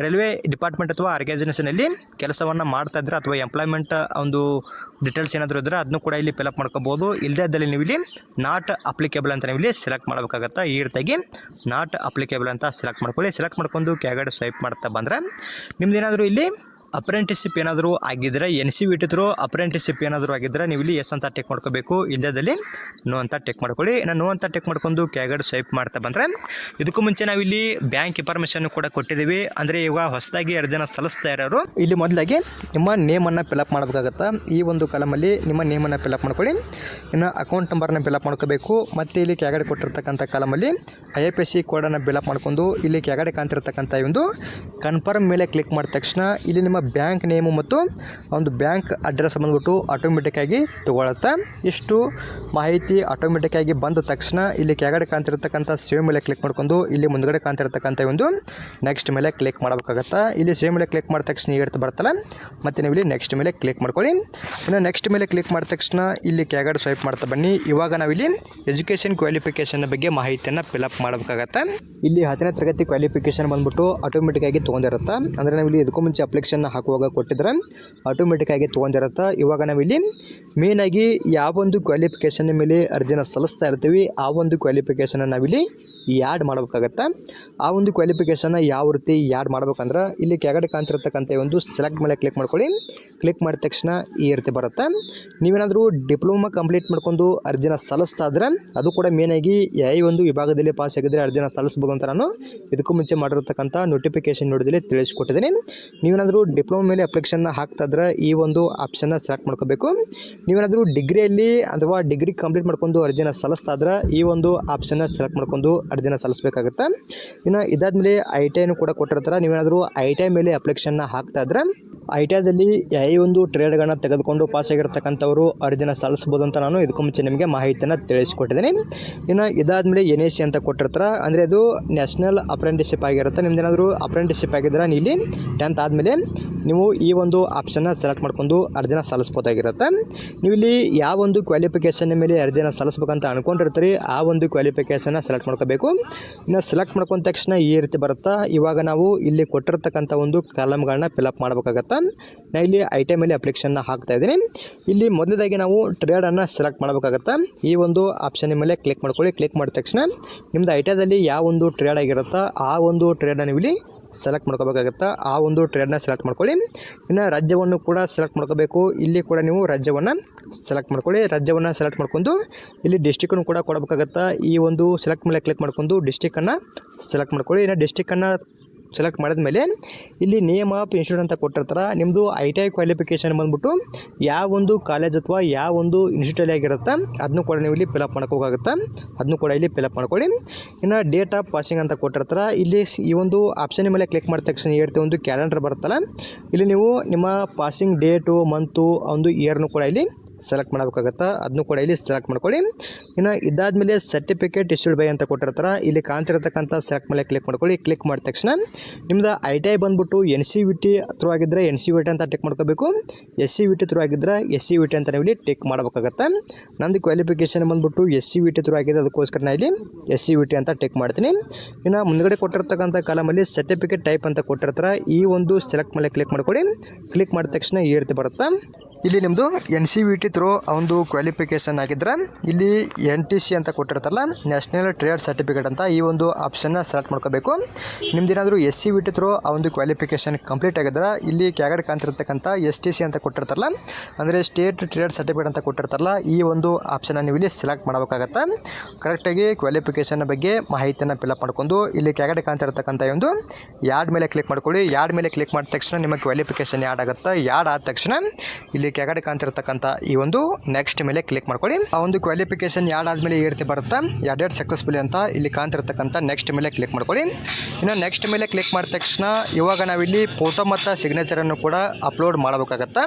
ರೈಲ್ವೆ ಡಿಪಾರ್ಟ್ಮೆಂಟ್ ಅಥವಾ ಆರ್ಗನೈಸೇಷನಲ್ಲಿ ಕೆಲಸವನ್ನು ಮಾಡ್ತಾ ಇದ್ರೆ ಅಥವಾ ಎಂಪ್ಲಾಯ್ಮೆಂಟ್ ಒಂದು ಡೀಟೇಲ್ಸ್ ಏನಾದರೂ ಇದ್ದರೆ ಅದನ್ನು ಕೂಡ ಇಲ್ಲಿ ಫಿಲಪ್ ಮಾಡ್ಕೋಬೋದು. ಇಲ್ಲದಲ್ಲಿ ನೀವು ಇಲ್ಲಿ ನಾಟ್ ಅಪ್ಲಿಕೇಬಲ್ ಅಂತ ನೀವು ಇಲ್ಲಿ ಸೆಲೆಕ್ಟ್ ಮಾಡಬೇಕಾಗತ್ತೆ. ಈ ರೀತಿಯಾಗಿ ನಾಟ್ ಅಪ್ಲಿಕೇಬಲ್ ಅಂತ ಸೆಲೆಕ್ಟ್ ಮಾಡ್ಕೊಳ್ಳಿ. ಸೆಲೆಕ್ಟ್ ಮಾಡ್ಕೊಂಡು ಕೆಳಗಡೆ ಸ್ವೈಪ್ ಮಾಡ್ತಾ ಬಂದರೆ ನಿಮ್ದೇನಾದರೂ ಇಲ್ಲಿ ಅಪ್ರೆಂಟಿಸ್ಶಿಪ್ ಏನಾದರೂ ಆಗಿದ್ದರೆ NCVT ಥ್ರೂ ಅಪ್ರೆಂಟಿಸ್ಶಿಪ್ ಏನಾದರೂ ಆಗಿದ್ದರೆ ನೀವು ಇಲ್ಲಿ ಎಸ್ ಅಂತ ಟಿಕ್ ಮಾಡ್ಕೋಬೇಕು. ಇಲ್ಲದಲ್ಲಿ ನೋ ಅಂತ ಟಿಕ್ ಮಾಡ್ಕೊಳ್ಳಿ. ಇನ್ನು ನೋ ಅಂತ ಟಿಕ್ ಮಾಡ್ಕೊಂಡು ಕೆಳಗಡೆ ಸ್ವೈಪ್ ಮಾಡ್ತಾ ಬಂದರೆ ಇದಕ್ಕೂ ಮುಂಚೆ ನಾವಿಲ್ಲಿ ಬ್ಯಾಂಕ್ ಇನ್ಫಾರ್ಮೇಷನ್ ಕೂಡ ಕೊಟ್ಟಿದ್ದೀವಿ. ಅಂದರೆ ಇವಾಗ ಹೊಸದಾಗಿ 2 ಜನ ಸಲ್ಲಿಸ್ತಾ ಇರೋರು ಇಲ್ಲಿ ಮೊದಲಾಗಿ ನಿಮ್ಮ ನೇಮನ್ನು ಫಿಲಪ್ ಮಾಡಬೇಕಾಗತ್ತೆ. ಈ ಒಂದು ಕಾಲಮಲ್ಲಿ ನಿಮ್ಮ ನೇಮನ್ನು ಫಿಲಪ್ ಮಾಡ್ಕೊಳ್ಳಿ. ಇನ್ನು ಅಕೌಂಟ್ ನಂಬರ್ನ ಫಿಲಪ್ ಮಾಡ್ಕೋಬೇಕು. ಮತ್ತು ಇಲ್ಲಿ ಕೆಳಗಡೆ ಕೊಟ್ಟಿರ್ತಕ್ಕಂಥ ಕಾಲಮಲ್ಲಿ IFSC ಕೋಡನ್ನು ಫಿಲಪ್ ಮಾಡ್ಕೊಂಡು ಇಲ್ಲಿ ಕೆಳಗಡೆ ಕಾಣ್ತಿರ್ತಕ್ಕಂಥ ಒಂದು ಕನ್ಫರ್ಮ್ ಮೇಲೆ ಕ್ಲಿಕ್ ಮಾಡಿದ ತಕ್ಷಣ ಇಲ್ಲಿ ನಿಮ್ಮ ಬ್ಯಾಂಕ್ ನೇಮು ಮತ್ತು ಒಂದು ಬ್ಯಾಂಕ್ ಅಡ್ರೆಸ್ ಬಂದ್ಬಿಟ್ಟು ಆಟೋಮೆಟಿಕ್ಕಾಗಿ ತೊಗೊಳುತ್ತೆ. ಇಷ್ಟು ಮಾಹಿತಿ ಆಟೋಮೆಟಿಕ್ಕಾಗಿ ಬಂದ ತಕ್ಷಣ ಇಲ್ಲಿ ಕೆಳಗಡೆ ಕಾಣ್ತಿರ್ತಕ್ಕಂಥ ಸೇವ್ ಮೇಲೆ ಕ್ಲಿಕ್ ಮಾಡ್ಕೊಂಡು ಇಲ್ಲಿ ಮುಂದ್ಗಡೆ ಕಾಣ್ತಿರ್ತಕ್ಕಂಥ ಒಂದು ನೆಕ್ಸ್ಟ್ ಮೇಲೆ ಕ್ಲಿಕ್ ಮಾಡಬೇಕಾಗತ್ತೆ. ಇಲ್ಲಿ ಸೇವ್ ಮೇಲೆ ಕ್ಲಿಕ್ ಮಾಡಿದ ತಕ್ಷಣ ಇರ್ತ ಬರ್ತಲ್ಲ, ಮತ್ತು ನೀವು ಇಲ್ಲಿ ನೆಕ್ಸ್ಟ್ ಮೇಲೆ ಕ್ಲಿಕ್ ಮಾಡ್ಕೊಳ್ಳಿ. ಇನ್ನು ನೆಕ್ಸ್ಟ್ ಮೇಲೆ ಕ್ಲಿಕ್ ಮಾಡಿದ ತಕ್ಷಣ ಇಲ್ಲಿ ಕೆಳಗಡೆ ಸ್ವೈಪ್ ಮಾಡ್ತಾ ಬನ್ನಿ. ಇವಾಗ ನಾವಿಲ್ಲಿ ಎಜುಕೇಷನ್ ಕ್ವಾಲಿಫಿಕೇಷನ್ ಬಗ್ಗೆ ಮಾಹಿತಿಯನ್ನು ಫಿಲಪ್ ಮಾಡಬೇಕಾಗತ್ತೆ. ಇಲ್ಲಿ 10ನೇ ತರಗತಿ ಕ್ವಾಲಿಫಿಕೇಷನ್ ಬಂದ್ಬಿಟ್ಟು ಆಟೋಮೆಟಿಕ್ಕಾಗಿ ತೊಗೊಂಡಿರುತ್ತೆ. ಅಂದರೆ ನಾವಿಲ್ಲಿ ಇದಕ್ಕೂ ಮುಂಚೆ ಅಪ್ಲಿಕೇಶನ್ ಹಾಕುವಾಗ ಕೊಟ್ಟಿದ್ರೆ ಆಟೋಮೆಟಿಕ್ಕಾಗಿ ತೊಗೊಂಡಿರುತ್ತೆ. ಇವಾಗ ನಾವಿಲ್ಲಿ ಮೇಯ್ನಾಗಿ ಯಾವೊಂದು ಕ್ವಾಲಿಫಿಕೇಷನ್ ಮೇಲೆ ಅರ್ಜಿನ ಸಲ್ಲಿಸ್ತಾ ಇರ್ತೀವಿ ಆ ಒಂದು ಕ್ವಾಲಿಫಿಕೇಷನ್ ನಾವಿಲ್ಲಿ ಯಾಡ್ ಮಾಡಬೇಕಾಗತ್ತೆ. ಆ ಒಂದು ಕ್ವಾಲಿಫಿಕೇಷನ್ನ ಯಾವ ರೀತಿ ಯಾಡ್ ಮಾಡ್ಬೇಕಂದ್ರೆ ಇಲ್ಲಿ ಕೆಳಗಡೆ ಕಾಣ್ತಿರ್ತಕ್ಕಂಥ ಒಂದು ಸೆಲೆಕ್ಟ್ ಮೇಲೆ ಕ್ಲಿಕ್ ಮಾಡ್ಕೊಳ್ಳಿ. ಕ್ಲಿಕ್ ಮಾಡಿದ ತಕ್ಷಣ ಈ ರೀತಿ ಬರುತ್ತೆ. ನೀವೇನಾದರೂ ಡಿಪ್ಲೊಮಾ ಕಂಪ್ಲೀಟ್ ಮಾಡ್ಕೊಂಡು ಅರ್ಜಿನ ಸಲ್ಲಿಸ್ತಾ ಇದ್ರೆ ಅದು ಕೂಡ ಮೇಯ್ನಾಗಿ ಯಾವ ಒಂದು ವಿಭಾಗದಲ್ಲಿ ಪಾಸ್ ಆಗಿದ್ರೆ ಅರ್ಜಿನ ಸಲ್ಲಿಸ್ಬೋದು ಅಂತ ನಾನು ಇದಕ್ಕೂ ಮುಂಚೆ ಮಾಡಿರ್ತಕ್ಕಂಥ ನೋಟಿಫಿಕೇಷನ್ ನೋಡಿದಲ್ಲಿ ತಿಳಿಸ್ಕೊಟ್ಟಿದ್ದೀನಿ. ನೀವೇನಾದರೂ ಡಿಪ್ಲೊಮಾ ಮೇಲೆ ಅಪ್ಲಿಕೇಶನ್ನ ಹಾಕ್ತಾ ಇದ್ರೆ ಈ ಒಂದು ಆಪ್ಷನ್ನ ಸೆಲೆಕ್ಟ್ ಮಾಡ್ಕೋಬೇಕು. ನೀವೇನಾದರೂ ಡಿಗ್ರಿಯಲ್ಲಿ ಅಥವಾ ಡಿಗ್ರಿ ಕಂಪ್ಲೀಟ್ ಮಾಡ್ಕೊಂಡು ಅರ್ಜಿನ ಸಲ್ಲಿಸ್ತಾ ಇದ್ರೆ ಈ ಒಂದು ಆಪ್ಷನ್ನ ಸೆಲೆಕ್ಟ್ ಮಾಡ್ಕೊಂಡು ಅರ್ಜಿನ ಸಲ್ಲಿಸಬೇಕಾಗುತ್ತೆ. ಇನ್ನು ಇದಾದಮೇಲೆ ITI ಕೂಡ ಕೊಟ್ಟಿರ್ತಾರೆ. ನೀವೇನಾದರೂ ITI ಮೇಲೆ ಅಪ್ಲಿಕೇಶನ್ನ ಹಾಕ್ತಾ ಇದ್ರೆ ITIದಲ್ಲಿ ಯಾವ ಒಂದು ಟ್ರೇಡ್ಗಳನ್ನ ತೆಗೆದುಕೊಂಡು ಪಾಸ್ ಆಗಿರ್ತಕ್ಕಂಥವ್ರು ಅರ್ಜಿನ ಸಲ್ಲಿಸ್ಬೋದು ಅಂತ ನಾನು ಇದಕ್ಕೂ ಮುಂಚೆ ನಿಮಗೆ ಮಾಹಿತಿಯನ್ನು ತಿಳಿಸ್ಕೊಟ್ಟಿದ್ದೀನಿ. ಇನ್ನು ಇದಾದಮೇಲೆ NAC ಅಂತ ಕೊಟ್ಟಿರ್ತಾರೆ. ಅಂದರೆ ಅದು ನ್ಯಾಷನಲ್ ಅಪ್ರೆಂಟಿಸ್ಶಿಪ್ ಆಗಿರುತ್ತೆ. ನಿಮ್ದೇನಾದರೂ ಅಪ್ರೆಂಟಿಸ್ಶಿಪ್ ಆಗಿದ್ರೆ ಇಲ್ಲಿ 10th ಆದಮೇಲೆ ನೀವು ಈ ಒಂದು ಆಪ್ಷನ್ನ ಸೆಲೆಕ್ಟ್ ಮಾಡ್ಕೊಂಡು ಅರ್ಜಿನ ಸಲ್ಲಿಸ್ಬೋದಾಗಿರುತ್ತೆ. ನೀವು ಇಲ್ಲಿ ಯಾವ ಒಂದು ಕ್ವಾಲಿಫಿಕೇಷನ್ ಮೇಲೆ ಅರ್ಜಿನ ಸಲ್ಲಿಸ್ಬೇಕಂತ ಅಂದ್ಕೊಂಡಿರ್ತೀರಿ ಆ ಒಂದು ಕ್ವಾಲಿಫಿಕೇಷನ್ನ ಸೆಲೆಕ್ಟ್ ಮಾಡ್ಕೋಬೇಕು. ಇನ್ನು ಸೆಲೆಕ್ಟ್ ಮಾಡ್ಕೊಂಡ ತಕ್ಷಣ ಈ ರೀತಿ ಬರುತ್ತೆ. ಇವಾಗ ನಾವು ಇಲ್ಲಿ ಕೊಟ್ಟಿರ್ತಕ್ಕಂಥ ಒಂದು ಕಾಲಮ್ಗಳನ್ನ ಫಿಲಪ್ ಮಾಡಬೇಕಾಗತ್ತೆ. ನಾನು ಇಲ್ಲಿ ITI ಮೇಲೆ ಅಪ್ಲಿಕೇಶನ್ನ ಹಾಕ್ತಾ ಇದ್ದೀನಿ. ಇಲ್ಲಿ ಮೊದಲದಾಗಿ ನಾವು ಟ್ರೇಡನ್ನು ಸೆಲೆಕ್ಟ್ ಮಾಡಬೇಕಾಗತ್ತೆ. ಈ ಒಂದು ಆಪ್ಷನ್ ಮೇಲೆ ಕ್ಲಿಕ್ ಮಾಡ್ಕೊಳ್ಳಿ. ಕ್ಲಿಕ್ ಮಾಡಿದ ತಕ್ಷಣ ನಿಮ್ಮದು ITIದಲ್ಲಿ ಯಾವ ಒಂದು ಟ್ರೇಡ್ ಆಗಿರುತ್ತೋ ಆ ಒಂದು ಟ್ರೇಡನ್ನು ನೀವು ಇಲ್ಲಿ ಸೆಲೆಕ್ಟ್ ಮಾಡ್ಕೋಬೇಕಾಗತ್ತೆ. ಆ ಒಂದು ಟ್ರೇಡ್ನ ಸೆಲೆಕ್ಟ್ ಮಾಡ್ಕೊಳ್ಳಿ. ಇನ್ನು ರಾಜ್ಯವನ್ನು ಕೂಡ ಸೆಲೆಕ್ಟ್ ಮಾಡ್ಕೋಬೇಕು. ಇಲ್ಲಿ ಕೂಡ ನೀವು ರಾಜ್ಯವನ್ನು ಸೆಲೆಕ್ಟ್ ಮಾಡ್ಕೊಳ್ಳಿ. ರಾಜ್ಯವನ್ನು ಸೆಲೆಕ್ಟ್ ಮಾಡ್ಕೊಂಡು ಇಲ್ಲಿ ಡಿಸ್ಟಿಕನ್ನು ಕೂಡ ಕೊಡಬೇಕಾಗತ್ತೆ. ಈ ಒಂದು ಸೆಲೆಕ್ಟ್ ಮೇಲೆ ಕ್ಲಿಕ್ ಮಾಡ್ಕೊಂಡು ಡಿಸ್ಟಿಕನ್ನು ಸೆಲೆಕ್ಟ್ ಮಾಡ್ಕೊಳ್ಳಿ. ಇನ್ನು ಡಿಸ್ಟಿಕನ್ನು ಸೆಲೆಕ್ಟ್ ಮಾಡಿದ ಮೇಲೆ ಇಲ್ಲಿ ನೇಮ್ ಆಫ್ ಇನ್ಸ್ಟಿಟ್ಯೂಟ್ ಅಂತ ಕೊಟ್ಟಿರ್ತಾರೆ. ನಿಮ್ಮದು ITI ಕ್ವಾಲಿಫಿಕೇಷನ್ ಬಂದ್ಬಿಟ್ಟು ಯಾವ ಒಂದು ಕಾಲೇಜ್ ಅಥವಾ ಯಾವ ಒಂದು ಇನ್ಸ್ಟಿಟ್ಯೂಟಲ್ಲಿ ಆಗಿರುತ್ತೆ ಅದನ್ನು ಕೂಡ ನೀವು ಇಲ್ಲಿ ಫಿಲಪ್ ಮಾಡ್ಕೋಬೇಕಾಗುತ್ತೆ. ಅದನ್ನು ಕೂಡ ಇಲ್ಲಿ ಫಿಲಪ್ ಮಾಡ್ಕೊಳ್ಳಿ. ಇನ್ನು ಡೇಟ್ ಆಫ್ ಪಾಸಿಂಗ್ ಅಂತ ಕೊಟ್ಟಿರ್ತಾರೆ. ಇಲ್ಲಿ ಈ ಒಂದು ಆಪ್ಷನ್ ಮೇಲೆ ಕ್ಲಿಕ್ ಮಾಡಿದ ತಕ್ಷಣ ಹೇಳ್ತೀವಿ ಒಂದು ಕ್ಯಾಲೆಂಡರ್ ಬರುತ್ತಲ್ಲ, ಇಲ್ಲಿ ನೀವು ನಿಮ್ಮ ಪಾಸಿಂಗ್ ಡೇಟು ಮಂತು ಒಂದು ಇಯರ್ನು ಕೂಡ ಇಲ್ಲಿ ಸೆಲೆಕ್ಟ್ ಮಾಡಬೇಕಾಗತ್ತೆ. ಅದನ್ನು ಕೂಡ ಇಲ್ಲಿ ಸೆಲೆಕ್ಟ್ ಮಾಡ್ಕೊಳ್ಳಿ. ಇನ್ನು ಇದಾದಮೇಲೆ ಸರ್ಟಿಫಿಕೇಟ್ ಇಶ್ಯೂಡ್ ಬೈ ಅಂತ ಕೊಟ್ಟಿರ್ತಾರೆ. ಇಲ್ಲಿ ಕಾಣ್ತಿರ್ತಕ್ಕಂಥ ಸೆಲೆಕ್ಟ್ ಮೇಲೆ ಕ್ಲಿಕ್ ಮಾಡ್ಕೊಳ್ಳಿ. ಕ್ಲಿಕ್ ಮಾಡಿದ ತಕ್ಷಣ ನಿಮ್ಮದು ITI ಬಂದ್ಬಿಟ್ಟು NCVT ಥ್ರೂ ಆಗಿದ್ದರೆ NCVT ಅಂತ ಟಿಕ್ ಮಾಡ್ಕೋಬೇಕು. SCVT ಥ್ರೂ ಆಗಿದ್ದರೆ SCVT ಅಂತ ನೀವು ಇಲ್ಲಿ ಟಿಕ್ ಮಾಡಬೇಕಾಗತ್ತೆ. ನಂದು ಕ್ವಾಲಿಫಿಕೇಷನ್ ಬಂದ್ಬಿಟ್ಟು SCVT ಥ್ರೂ ಆಗಿದೆ, ಅದಕ್ಕೋಸ್ಕರ ನಾನು ಇಲ್ಲಿ SCVT ಅಂತ ಟಿಕ್ ಮಾಡ್ತೀನಿ. ಇನ್ನು ಮುಂದ್ಗಡೆ ಕೊಟ್ಟಿರ್ತಕ್ಕಂಥ ಕಾಲಮಲ್ಲಿ ಸರ್ಟಿಫಿಕೇಟ್ ಟೈಪ್ ಅಂತ ಕೊಟ್ಟಿರ್ತಾರೆ. ಈ ಒಂದು ಸೆಲೆಕ್ಟ್ ಮೇಲೆ ಕ್ಲಿಕ್ ಮಾಡ್ಕೊಳ್ಳಿ. ಕ್ಲಿಕ್ ಮಾಡಿದ ತಕ್ಷಣ ಈ ರೀತಿ ಬರುತ್ತೆ. ಇಲ್ಲಿ ನಿಮ್ಮದು NCVT ಥ್ರೂ ಒಂದು ಕ್ವಾಲಿಫಿಕೇಷನ್ ಆಗಿದ್ದರೆ ಇಲ್ಲಿ NTC ಅಂತ ಕೊಟ್ಟಿರ್ತಾರಲ್ಲ, ನ್ಯಾಷನಲ್ ಟ್ರೇಡ್ ಸರ್ಟಿಫಿಕೇಟ್ ಅಂತ ಈ ಒಂದು ಆಪ್ಷನ್ನ ಸೆಲೆಕ್ಟ್ ಮಾಡ್ಕೋಬೇಕು. ನಿಮ್ದೇನಾದರೂ SCVT ಥ್ರೂ ಆ ಒಂದು ಕ್ವಾಲಿಫಿಕೇಷನ್ ಕಂಪ್ಲೀಟ್ ಆಗಿದ್ರೆ ಇಲ್ಲಿ ಕೆಳಗಡೆ ಕಾಣ್ತಿರ್ತಕ್ಕಂಥ STC ಅಂತ ಕೊಟ್ಟಿರ್ತಾರಲ್ಲ, ಅಂದರೆ ಸ್ಟೇಟ್ ಟ್ರೇಡ್ ಸರ್ಟಿಫಿಕೇಟ್ ಅಂತ ಕೊಟ್ಟಿರ್ತಾರಲ್ಲ, ಈ ಒಂದು ಆಪ್ಷನ್ನ ನೀವು ಇಲ್ಲಿ ಸೆಲೆಕ್ಟ್ ಮಾಡಬೇಕಾಗತ್ತೆ. ಕರೆಕ್ಟಾಗಿ ಕ್ವಾಲಿಫಿಕೇಷನ್ ಬಗ್ಗೆ ಮಾಹಿತಿಯನ್ನು ಫಿಲಪ್ ಮಾಡ್ಕೊಂಡು ಇಲ್ಲಿ ಕೆಳಗಡೆ ಕಾಣ್ತಿರ್ತಕ್ಕಂಥ ಒಂದು ಯಾಡ್ ಮೇಲೆ ಕ್ಲಿಕ್ ಮಾಡ್ಕೊಳ್ಳಿ. ಯಾಡ್ ಮೇಲೆ ಕ್ಲಿಕ್ ಮಾಡಿದ ತಕ್ಷಣ ನಿಮ್ಮ ಕ್ವಾಲಿಫಿಕೇಷನ್ ಯಾಡ್ ಆಗುತ್ತೆ. ಯಾಡ್ ಆದ ತಕ್ಷಣ ಇಲ್ಲಿ ಕೆಳಗಡೆ ಕಾಣ್ತಿರ್ತಕ್ಕಂಥ ಈ ಒಂದು ನೆಕ್ಸ್ಟ್ ಮೇಲೆ ಕ್ಲಿಕ್ ಮಾಡ್ಕೊಳ್ಳಿ. ಆ ಒಂದು ಕ್ವಾಲಿಫಿಕೇಷನ್ ಯಾಡ್ ಆದಮೇಲೆ ಈ ರೀತಿ ಬರುತ್ತೆ, ಯಾಡ್ ಸಕ್ಸಸ್ಫುಲಿ ಅಂತ ಇಲ್ಲಿ ಕಾಣ್ತಿರ್ತಕ್ಕಂಥ ನೆಕ್ಸ್ಟ್ ಮೇಲೆ ಕ್ಲಿಕ್ ಮಾಡ್ಕೊಳ್ಳಿ. ಇನ್ನು ನೆಕ್ಸ್ಟ್ ಮೇಲೆ ಕ್ಲಿಕ್ ಮಾಡಿದ ತಕ್ಷಣ ಇವಾಗ ನಾವಿಲ್ಲಿ ಫೋಟೋ ಮತ್ತು ಸಿಗ್ನೇಚರನ್ನು ಕೂಡ ಅಪ್ಲೋಡ್ ಮಾಡಬೇಕಾಗತ್ತೆ.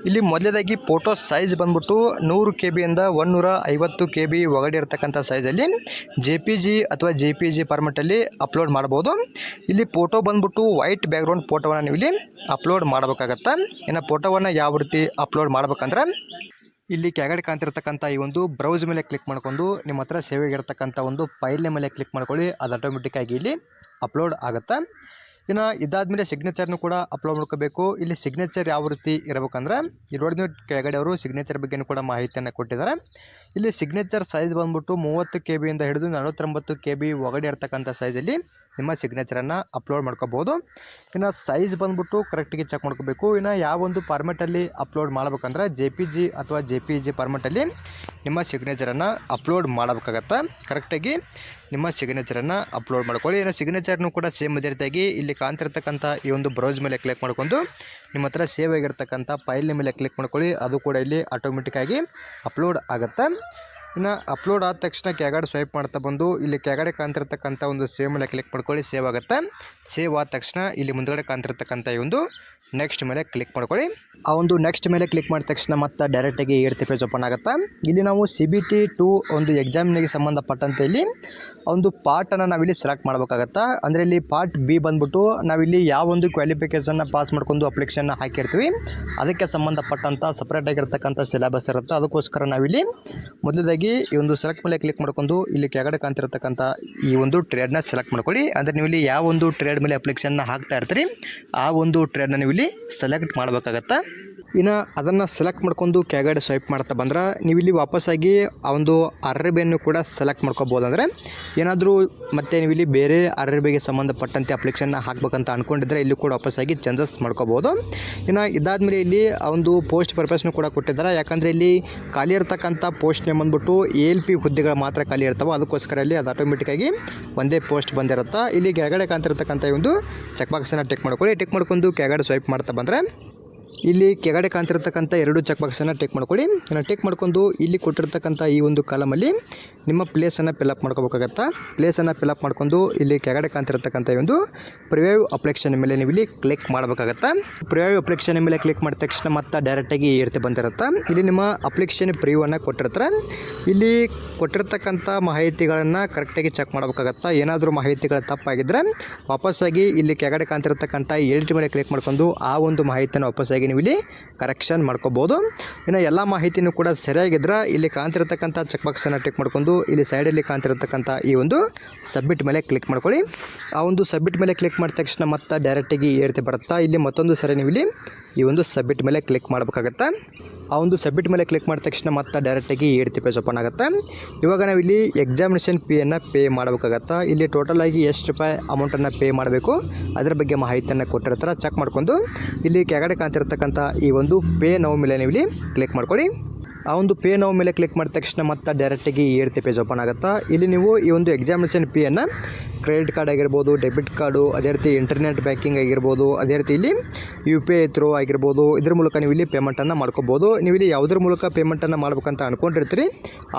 ಇಲ್ಲಿ ಮೊದಲೇದಾಗಿ ಫೋಟೋ ಸೈಜ್ ಬಂದ್ಬಿಟ್ಟು 100 KB ಇಂದ 150 KB ಒಳಗಡೆ ಇರತಕ್ಕಂಥ ಸೈಜಲ್ಲಿ JPG ಅಥವಾ JPG ಫಾರ್ಮೆಟಲ್ಲಿ ಅಪ್ಲೋಡ್ ಮಾಡ್ಬೋದು. ಇಲ್ಲಿ ಫೋಟೋ ಬಂದ್ಬಿಟ್ಟು ವೈಟ್ ಬ್ಯಾಕ್ಗ್ರೌಂಡ್ ಫೋಟೋವನ್ನು ನೀವು ಇಲ್ಲಿ ಅಪ್ಲೋಡ್ ಮಾಡಬೇಕಾಗತ್ತೆ. ಇನ್ನು ಫೋಟೋವನ್ನು ಯಾವ ರೀತಿ ಅಪ್ಲೋಡ್ ಮಾಡ್ಬೇಕಂದ್ರೆ ಇಲ್ಲಿ ಕೆಳಗಡೆ ಕಾಣ್ತಿರ್ತಕ್ಕಂಥ ಈ ಒಂದು ಬ್ರೌಸ್ ಮೇಲೆ ಕ್ಲಿಕ್ ಮಾಡ್ಕೊಂಡು ನಿಮ್ಮ ಹತ್ರ ಸೇವ್ ಆಗಿರ್ತಕ್ಕಂಥ ಒಂದು ಫೈಲ್ನ ಮೇಲೆ ಕ್ಲಿಕ್ ಮಾಡ್ಕೊಳ್ಳಿ. ಅದು ಆಟೋಮೆಟಿಕ್ಕಾಗಿ ಇಲ್ಲಿ ಅಪ್ಲೋಡ್ ಆಗುತ್ತೆ. ಇನ್ನು ಇದಾದಮೇಲೆ ಸಿಗ್ನೇಚರ್ನು ಕೂಡ ಅಪ್ಲೋಡ್ ಮಾಡ್ಕೋಬೇಕು. ಇಲ್ಲಿ ಸಿಗ್ನೇಚರ್ ಯಾವ ರೀತಿ ಇರಬೇಕಂದ್ರೆ ಇಲ್ಲಿ ನೋಡಿ ನೀವು ಕೆಳಗಡೆ ಅವರು ಸಿಗ್ನೇಚರ್ ಬಗ್ಗೆಯೂ ಕೂಡ ಮಾಹಿತಿಯನ್ನು ಕೊಟ್ಟಿದ್ದಾರೆ. ಇಲ್ಲಿ ಸಿಗ್ನೇಚರ್ ಸೈಜ್ ಬಂದ್ಬಿಟ್ಟು 30 KB ಇಂದ ಹಿಡಿದು 49 KB ಒಳಗಡೆ ಇರ್ತಕ್ಕಂಥ ಸೈಜಲ್ಲಿ ನಿಮ್ಮ ಸಿಗ್ನೇಚರನ್ನು ಅಪ್ಲೋಡ್ ಮಾಡ್ಕೋಬೋದು. ಇನ್ನು ಸೈಜ್ ಬಂದ್ಬಿಟ್ಟು ಕರೆಕ್ಟಾಗಿ ಚೆಕ್ ಮಾಡ್ಕೋಬೇಕು. ಇನ್ನು ಯಾವ ಒಂದು ಫಾರ್ಮೆಟಲ್ಲಿ ಅಪ್ಲೋಡ್ ಮಾಡಬೇಕಂದ್ರೆ JPG ಅಥವಾ JPEG ಫಾರ್ಮೆಟಲ್ಲಿ ನಿಮ್ಮ ಸಿಗ್ನೇಚರನ್ನು ಅಪ್ಲೋಡ್ ಮಾಡಬೇಕಾಗತ್ತೆ. ಕರೆಕ್ಟಾಗಿ ನಿಮ್ಮ ಸಿಗ್ನೇಚರನ್ನು ಅಪ್ಲೋಡ್ ಮಾಡ್ಕೊಳ್ಳಿ. ಇನ್ನು ಸಿಗ್ನೇಚರ್ನು ಕೂಡ ಸೇಮ್ ಅದೇ ರೀತಿಯಾಗಿ ಇಲ್ಲಿ ಕಾಣ್ತಿರ್ತಕ್ಕಂಥ ಈ ಒಂದು ಬ್ರೌಸ್ ಮೇಲೆ ಕ್ಲಿಕ್ ಮಾಡ್ಕೊಂಡು ನಿಮ್ಮ ಹತ್ರ ಸೇವ್ ಆಗಿರ್ತಕ್ಕಂಥ ಫೈಲ್ನ ಮೇಲೆ ಕ್ಲಿಕ್ ಮಾಡ್ಕೊಳ್ಳಿ. ಅದು ಕೂಡ ಇಲ್ಲಿ ಆಟೋಮೆಟಿಕ್ಕಾಗಿ ಅಪ್ಲೋಡ್ ಆಗುತ್ತೆ. ಇನ್ನು ಅಪ್ಲೋಡ್ ಆದ ತಕ್ಷಣ ಕೆಳಗಡೆ ಸ್ವೈಪ್ ಮಾಡ್ತಾ ಬಂದು ಇಲ್ಲಿ ಕೆಳಗಡೆ ಕಾಣ್ತಿರ್ತಕ್ಕಂಥ ಒಂದು ಸೇವ್ ಮೇಲೆ ಕ್ಲಿಕ್ ಮಾಡ್ಕೊಳ್ಳಿ. ಸೇವ್ ಆಗುತ್ತೆ. ಸೇವ್ ಆದ ತಕ್ಷಣ ಇಲ್ಲಿ ಮುಂದ್ಗಡೆ ಕಾಣ್ತಿರ್ತಕ್ಕಂಥ ಈ ಒಂದು ನೆಕ್ಸ್ಟ್ ಮೇಲೆ ಕ್ಲಿಕ್ ಮಾಡ್ಕೊಳ್ಳಿ. ಆ ಒಂದು ನೆಕ್ಸ್ಟ್ ಮೇಲೆ ಕ್ಲಿಕ್ ಮಾಡಿದ ತಕ್ಷಣ ಮತ್ತೆ ಡೈರೆಕ್ಟಾಗಿ ಏರ್ತಿ ಪೇಜ್ ಓಪನ್ ಆಗುತ್ತೆ. ಇಲ್ಲಿ ನಾವು CBT 2 ಒಂದು ಎಕ್ಸಾಮಿನಿಗೆ ಸಂಬಂಧಪಟ್ಟಂತೆ ಇಲ್ಲಿ ಒಂದು ಪಾರ್ಟನ್ನು ನಾವಿಲ್ಲಿ ಸೆಲೆಕ್ಟ್ ಮಾಡಬೇಕಾಗತ್ತೆ. ಅಂದರೆ ಇಲ್ಲಿ ಪಾರ್ಟ್ B ಬಂದ್ಬಿಟ್ಟು ನಾವಿಲ್ಲಿ ಯಾವ ಒಂದು ಕ್ವಾಲಿಫಿಕೇಷನ್ನ ಪಾಸ್ ಮಾಡ್ಕೊಂಡು ಅಪ್ಲಿಕೇಶನ್ನ ಹಾಕಿರ್ತೀವಿ ಅದಕ್ಕೆ ಸಂಬಂಧಪಟ್ಟಂಥ ಸಪ್ರೇಟಾಗಿರ್ತಕ್ಕಂಥ ಸಿಲೆಬಸ್ ಇರುತ್ತೆ. ಅದಕ್ಕೋಸ್ಕರ ನಾವಿಲ್ಲಿ ಮೊದಲದಾಗಿ ಈ ಒಂದು ಸೆಲೆಕ್ಟ್ ಮೇಲೆ ಕ್ಲಿಕ್ ಮಾಡ್ಕೊಂಡು ಇಲ್ಲಿ ಕೆಳಗಡೆ ಕಾಣ್ತಿರ್ತಕ್ಕಂಥ ಈ ಒಂದು ಟ್ರೇಡ್ನ ಸೆಲೆಕ್ಟ್ ಮಾಡ್ಕೊಳ್ಳಿ. ಅಂದರೆ ನೀವು ಇಲ್ಲಿ ಯಾವ ಒಂದು ಟ್ರೇಡ್ ಮೇಲೆ ಅಪ್ಲಿಕೇಶನ್ನ ಹಾಕ್ತಾ ಇರ್ತೀರಿ ಆ ಒಂದು ಟ್ರೇಡ್ನ ನೀವು ಇಲ್ಲಿ ಸೆಲೆಕ್ಟ್ ಮಾಡಬೇಕಾಗತ್ತೆ. ಇನ್ನು ಅದನ್ನು ಸೆಲೆಕ್ಟ್ ಮಾಡ್ಕೊಂಡು ಕೆಳಗಡೆ ಸ್ವೈಪ್ ಮಾಡ್ತಾ ಬಂದ್ರೆ ನೀವು ಇಲ್ಲಿ ವಾಪಸ್ಸಾಗಿ ಆ ಒಂದು RRBಯನ್ನು ಕೂಡ ಸೆಲೆಕ್ಟ್ ಮಾಡ್ಕೋಬೋದು. ಅಂದರೆ ಏನಾದರೂ ಮತ್ತೆ ನೀವು ಇಲ್ಲಿ ಬೇರೆ RRBಗೆ ಸಂಬಂಧಪಟ್ಟಂತೆ ಅಪ್ಲಿಕೇಶನ್ನ ಹಾಕ್ಬೇಕಂತ ಅಂದ್ಕೊಂಡಿದ್ರೆ ಇಲ್ಲಿ ಕೂಡ ವಾಪಸ್ಸಾಗಿ ಚೇಂಜಸ್ ಮಾಡ್ಕೋಬೋದು. ಇನ್ನು ಇದಾದಮೇಲೆ ಇಲ್ಲಿ ಆ ಒಂದು ಪೋಸ್ಟ್ ಪರ್ಪಸ್ನು ಕೂಡ ಕೊಟ್ಟಿದ್ದಾರೆ. ಯಾಕಂದರೆ ಇಲ್ಲಿ ಖಾಲಿ ಇರ್ತಕ್ಕಂಥ ಪೋಸ್ಟ್ ನೇಮ್ ಬಂದ್ಬಿಟ್ಟು ALP ಹುದ್ದೆಗಳು ಮಾತ್ರ ಖಾಲಿ ಇರ್ತಾವೆ. ಅದಕ್ಕೋಸ್ಕರ ಇಲ್ಲಿ ಅದು ಆಟೋಮೆಟಿಕ್ಕಾಗಿ ಒಂದೇ ಪೋಸ್ಟ್ ಬಂದಿರುತ್ತೆ. ಇಲ್ಲಿ ಕೆಳಗಡೆ ಕಾಣ್ತಿರ್ತಕ್ಕಂಥ ಒಂದು ಚೆಕ್ ಬಾಕ್ಸನ್ನು ಟಿಕ್ ಮಾಡ್ಕೊಳ್ಳಿ. ಟಿಕ್ ಮಾಡ್ಕೊಂಡು ಕೆಳಗಡೆ ಸ್ವೈಪ್ ಮಾಡ್ತಾ ಬಂದರೆ ಇಲ್ಲಿ ಕೆಳಗಡೆ ಕಾಣ್ತಿರ್ತಕ್ಕಂಥ 2 ಚೆಕ್ ಬಾಕ್ಸನ್ನು ಟಿಕ್ ಮಾಡ್ಕೊಳ್ಳಿ. ಇನ್ನು ಟಿಕ್ ಮಾಡ್ಕೊಂಡು ಇಲ್ಲಿ ಕೊಟ್ಟಿರ್ತಕ್ಕಂಥ ಈ ಒಂದು ಕಾಲಮಲ್ಲಿ ನಿಮ್ಮ ಪ್ಲೇಸನ್ನು ಫಿಲಪ್ ಮಾಡ್ಕೋಬೇಕಾಗತ್ತೆ. ಪ್ಲೇಸನ್ನು ಫಿಲಪ್ ಮಾಡ್ಕೊಂಡು ಇಲ್ಲಿ ಕೆಳಗಡೆ ಕಾಣ್ತಿರ್ತಕ್ಕಂಥ ಒಂದು ಪ್ರಿವ್ಯೂ ಅಪ್ಲಿಕೇಶನ್ ಮೇಲೆ ನೀವು ಇಲ್ಲಿ ಕ್ಲಿಕ್ ಮಾಡಬೇಕಾಗತ್ತೆ. ಪ್ರಿವ್ಯೂ ಅಪ್ಲಿಕೇಶನ್ ಮೇಲೆ ಕ್ಲಿಕ್ ಮಾಡಿದ ತಕ್ಷಣ ಮತ್ತೆ ಡೈರೆಕ್ಟಾಗಿ ಏರ್ತಿ ಬಂದಿರುತ್ತೆ. ಇಲ್ಲಿ ನಿಮ್ಮ ಅಪ್ಲಿಕೇಶನ್ ಪ್ರಿವ್ಯೂವನ್ನು ಕೊಟ್ಟಿರ್ತಾರೆ. ಇಲ್ಲಿ ಕೊಟ್ಟಿರ್ತಕ್ಕಂಥ ಮಾಹಿತಿಗಳನ್ನು ಕರೆಕ್ಟಾಗಿ ಚೆಕ್ ಮಾಡಬೇಕಾಗತ್ತೆ. ಏನಾದರೂ ಮಾಹಿತಿಗಳು ತಪ್ಪಾಗಿದ್ದರೆ ವಾಪಸ್ಸಾಗಿ ಇಲ್ಲಿ ಕೆಳಗಡೆ ಕಾಣ್ತಿರ್ತಕ್ಕಂಥ ಎಡಿಟ್ ಮೇಲೆ ಕ್ಲಿಕ್ ಮಾಡ್ಕೊಂಡು ಆ ಒಂದು ಮಾಹಿತಿಯನ್ನು ವಾಪಸ್ಸಾಗಿ ನೀವು ಇಲ್ಲಿ ಕರೆಕ್ಷನ್ ಮಾಡ್ಕೋಬೋದು. ಇನ್ನು ಎಲ್ಲ ಮಾಹಿತಿನೂ ಕೂಡ ಸರಿಯಾಗಿದ್ದರೆ ಇಲ್ಲಿ ಕಾಣ್ತಿರ್ತಕ್ಕಂಥ ಚೆಕ್ ಬಾಕ್ಸನ್ನು ಟಿಕ್ ಮಾಡ್ಕೊಂಡು ಇಲ್ಲಿ ಸೈಡಲ್ಲಿ ಕಾಣ್ತಿರ್ತಕ್ಕಂಥ ಈ ಒಂದು ಸಬ್ಮಿಟ್ ಮೇಲೆ ಕ್ಲಿಕ್ ಮಾಡ್ಕೊಳ್ಳಿ. ಆ ಒಂದು ಸಬ್ಮಿಟ್ ಮೇಲೆ ಕ್ಲಿಕ್ ಮಾಡಿದ ತಕ್ಷಣ ಮತ್ತೆ ಡೈರೆಕ್ಟಾಗಿ ಏರ್ತಿ ಬರುತ್ತಾ. ಇಲ್ಲಿ ಮತ್ತೊಂದು ಸರಿ ನೀವು ಇಲ್ಲಿ ಈ ಒಂದು ಸಬ್ಮಿಟ್ ಮೇಲೆ ಕ್ಲಿಕ್ ಮಾಡಬೇಕಾಗತ್ತೆ. ಆ ಒಂದು ಸಬ್ಮಿಟ್ ಮೇಲೆ ಕ್ಲಿಕ್ ಮಾಡಿದ ತಕ್ಷಣ ಮತ್ತೆ ಡೈರೆಕ್ಟಾಗಿ ಏರ್ತಿ ಪೇಜ್ ಓಪನ್ ಆಗುತ್ತೆ. ಇವಾಗ ನಾವಿಲ್ಲಿ ಎಕ್ಸಾಮಿನೇಷನ್ ಫೀಯನ್ನು ಪೇ ಮಾಡಬೇಕಾಗತ್ತೆ. ಇಲ್ಲಿ ಟೋಟಲಾಗಿ ಎಷ್ಟು ರೂಪಾಯಿ ಅಮೌಂಟನ್ನು ಪೇ ಮಾಡಬೇಕು ಅದರ ಬಗ್ಗೆ ಮಾಹಿತಿಯನ್ನು ಕೊಟ್ಟಿರ್ತಾರೆ. ಚೆಕ್ ಮಾಡ್ಕೊಂಡು ಇಲ್ಲಿ ಕೆಳಗಡೆ ಕಾಣ್ತಿರ್ತಕ್ಕಂಥ ಈ ಒಂದು ಪೇ ನೌ ಮೇಲೆ ನೀವು ಇಲ್ಲಿ ಕ್ಲಿಕ್ ಮಾಡ್ಕೊಳ್ಳಿ. ಆ ಒಂದು ಪೇ ನೌ ಮೇಲೆ ಕ್ಲಿಕ್ ಮಾಡಿದ ತಕ್ಷಣ ಮತ್ತೆ ಡೈರೆಕ್ಟಾಗಿ ಏರ್ತಿ ಪೇಜ್ ಓಪನ್ ಆಗುತ್ತೆ. ಇಲ್ಲಿ ನೀವು ಈ ಒಂದು ಎಕ್ಸಾಮಿನೇಷನ್ ಫೀಯನ್ನು ಕ್ರೆಡಿಟ್ ಕಾರ್ಡ್ ಆಗಿರ್ಬೋದು, ಡೆಬಿಟ್ ಕಾರ್ಡು, ಅದೇ ರೀತಿ ಇಂಟರ್ನೆಟ್ ಬ್ಯಾಂಕಿಂಗ್ ಆಗಿರ್ಬೋದು, ಅದೇ ರೀತಿ ಇಲ್ಲಿ UPI ಥ್ರೂ ಆಗಿರ್ಬೋದು, ಇದ್ರ ಮೂಲಕ ನೀವು ಇಲ್ಲಿ ಪೇಮೆಂಟನ್ನು ಮಾಡ್ಕೋಬೋದು. ನೀವು ಇಲ್ಲಿ ಯಾವುದ್ರ ಮೂಲಕ ಪೇಮೆಂಟನ್ನು ಮಾಡ್ಬೇಕಂತ ಅಂದ್ಕೊಂಡಿರ್ತೀರಿ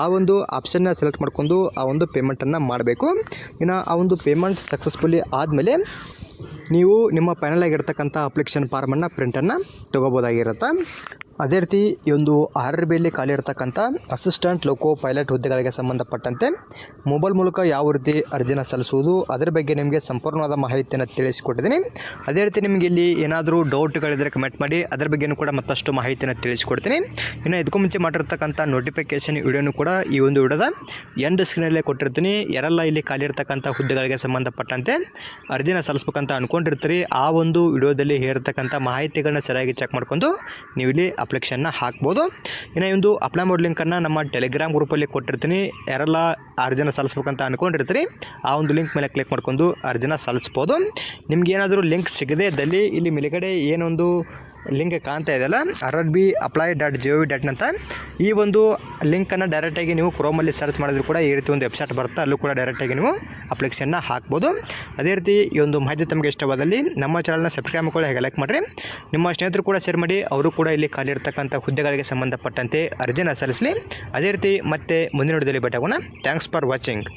ಆ ಒಂದು ಆಪ್ಷನ್ನ ಸೆಲೆಕ್ಟ್ ಮಾಡ್ಕೊಂಡು ಆ ಒಂದು ಪೇಮೆಂಟನ್ನು ಮಾಡಬೇಕು. ಇನ್ನು ಆ ಒಂದು ಪೇಮೆಂಟ್ ಸಕ್ಸಸ್ಫುಲಿ ಆದಮೇಲೆ ನೀವು ನಿಮ್ಮ ಫೈನಲ್ ಆಗಿರ್ತಕ್ಕಂಥ ಅಪ್ಲಿಕೇಶನ್ ಫಾರ್ಮನ್ನು ಪ್ರಿಂಟನ್ನು ತೊಗೋಬೋದಾಗಿರುತ್ತೆ. ಅದೇ ರೀತಿ ಈ ಒಂದು RRBಯಲ್ಲಿ ಖಾಲಿ ಇರತಕ್ಕಂಥ ಅಸಿಸ್ಟೆಂಟ್ ಲೋಕೋ ಪೈಲಟ್ ಹುದ್ದೆಗಳಿಗೆ ಸಂಬಂಧಪಟ್ಟಂತೆ ಮೊಬೈಲ್ ಮೂಲಕ ಯಾವ ರೀತಿ ಅರ್ಜಿನ ಸಲ್ಲಿಸುವುದು ಅದರ ಬಗ್ಗೆ ನಿಮಗೆ ಸಂಪೂರ್ಣವಾದ ಮಾಹಿತಿಯನ್ನು ತಿಳಿಸಿಕೊಟ್ಟಿದ್ದೀನಿ. ಅದೇ ರೀತಿ ನಿಮಗೆ ಇಲ್ಲಿ ಏನಾದರೂ ಡೌಟ್ಗಳಿದ್ದರೆ ಕಮೆಂಟ್ ಮಾಡಿ, ಅದರ ಬಗ್ಗೆಯೂ ಕೂಡ ಮತ್ತಷ್ಟು ಮಾಹಿತಿಯನ್ನು ತಿಳಿಸಿಕೊಡ್ತೀನಿ. ಇನ್ನು ಇದಕ್ಕೂ ಮುಂಚೆ ಮಾಡಿರ್ತಕ್ಕಂಥ ನೋಟಿಫಿಕೇಷನ್ ವಿಡಿಯೋನು ಕೂಡ ಈ ಒಂದು ವಿಡಿಯೋದ ಎಂಡ್ ಸ್ಕ್ರೀನಲ್ಲೇ ಕೊಟ್ಟಿರ್ತೀನಿ. ಯಾರೆಲ್ಲ ಇಲ್ಲಿ ಖಾಲಿ ಇರತಕ್ಕಂಥ ಹುದ್ದೆಗಳಿಗೆ ಸಂಬಂಧಪಟ್ಟಂತೆ ಅರ್ಜಿನ ಸಲ್ಲಿಸ್ಬೇಕಂತ ಅಂದ್ಕೊಂಡಿರ್ತೀರಿ ಆ ಒಂದು ವಿಡಿಯೋದಲ್ಲಿ ಹೇಳಿರ್ತಕ್ಕಂಥ ಮಾಹಿತಿಗಳನ್ನ ಸರಿಯಾಗಿ ಚೆಕ್ ಮಾಡ್ಕೊಂಡು ನೀವು ಇಲ್ಲಿ ಅಪ್ಲಿಕೇಶನ್ನ ಹಾಕ್ಬೋದು. ಇನ್ನು ಈ ಒಂದು ಅಪ್ಲೈ ಮಾಡೋ ಲಿಂಕನ್ನು ನಮ್ಮ ಟೆಲಿಗ್ರಾಮ್ ಗ್ರೂಪಲ್ಲಿ ಕೊಟ್ಟಿರ್ತೀನಿ. ಯಾರೆಲ್ಲ ಅರ್ಜಿನ ಸಲ್ಲಿಸ್ಬೇಕಂತ ಅಂದ್ಕೊಂಡಿರ್ತೀರಿ ಆ ಒಂದು ಲಿಂಕ್ ಮೇಲೆ ಕ್ಲಿಕ್ ಮಾಡ್ಕೊಂಡು ಅರ್ಜಿನ ಸಲ್ಲಿಸ್ಬೋದು. ನಿಮ್ಗೇನಾದರೂ ಲಿಂಕ್ ಸಿಗದೇ ಇದ್ದಲ್ಲಿ ಇಲ್ಲಿ ಮೇಲ್ಗಡೆ ಏನೊಂದು ಲಿಂಕ್ ಕಾಣ್ತಾ ಇದೆಯಲ್ಲ RRBapply.gov.in ಅಂತ ಈ ಒಂದು ಲಿಂಕನ್ನು ಡೈರೆಕ್ಟಾಗಿ ನೀವು ಕ್ರೋಮಲ್ಲಿ ಸರ್ಚ್ ಮಾಡಿದ್ರು ಕೂಡ ಈ ರೀತಿ ಒಂದು ವೆಬ್ಸೈಟ್ ಬರುತ್ತೆ. ಅಲ್ಲೂ ಕೂಡ ಡೈರೆಕ್ಟಾಗಿ ನೀವು ಅಪ್ಲಿಕೇಶನ್ನ ಹಾಕ್ಬೋದು. ಅದೇ ರೀತಿ ಈ ಒಂದು ಮಾಹಿತಿ ತಮಗೆ ಇಷ್ಟವಾದಲ್ಲಿ ನಮ್ಮ ಚಾನಲ್ನ ಸಬ್ಸ್ಕ್ರೈಬ್ ಮಾಡ್ಕೊಳ್ಳಿ, ಹಾಗೆ ಲೈಕ್ ಮಾಡಿರಿ. ನಿಮ್ಮ ಸ್ನೇಹಿತರು ಕೂಡ ಶೇರ್ ಮಾಡಿ, ಅವರು ಕೂಡ ಇಲ್ಲಿ ಖಾಲಿ ಇರ್ತಕ್ಕಂಥ ಹುದ್ದೆಗಳಿಗೆ ಸಂಬಂಧಪಟ್ಟಂತೆ ಅರ್ಜಿನ ಸಲ್ಲಿಸಲಿ. ಅದೇ ರೀತಿ ಮತ್ತೆ ಮುಂದಿನ ವಿಡಿಯೋದಲ್ಲಿ ಭೇಟಿಯಾಗೋಣ. Thanks for watching.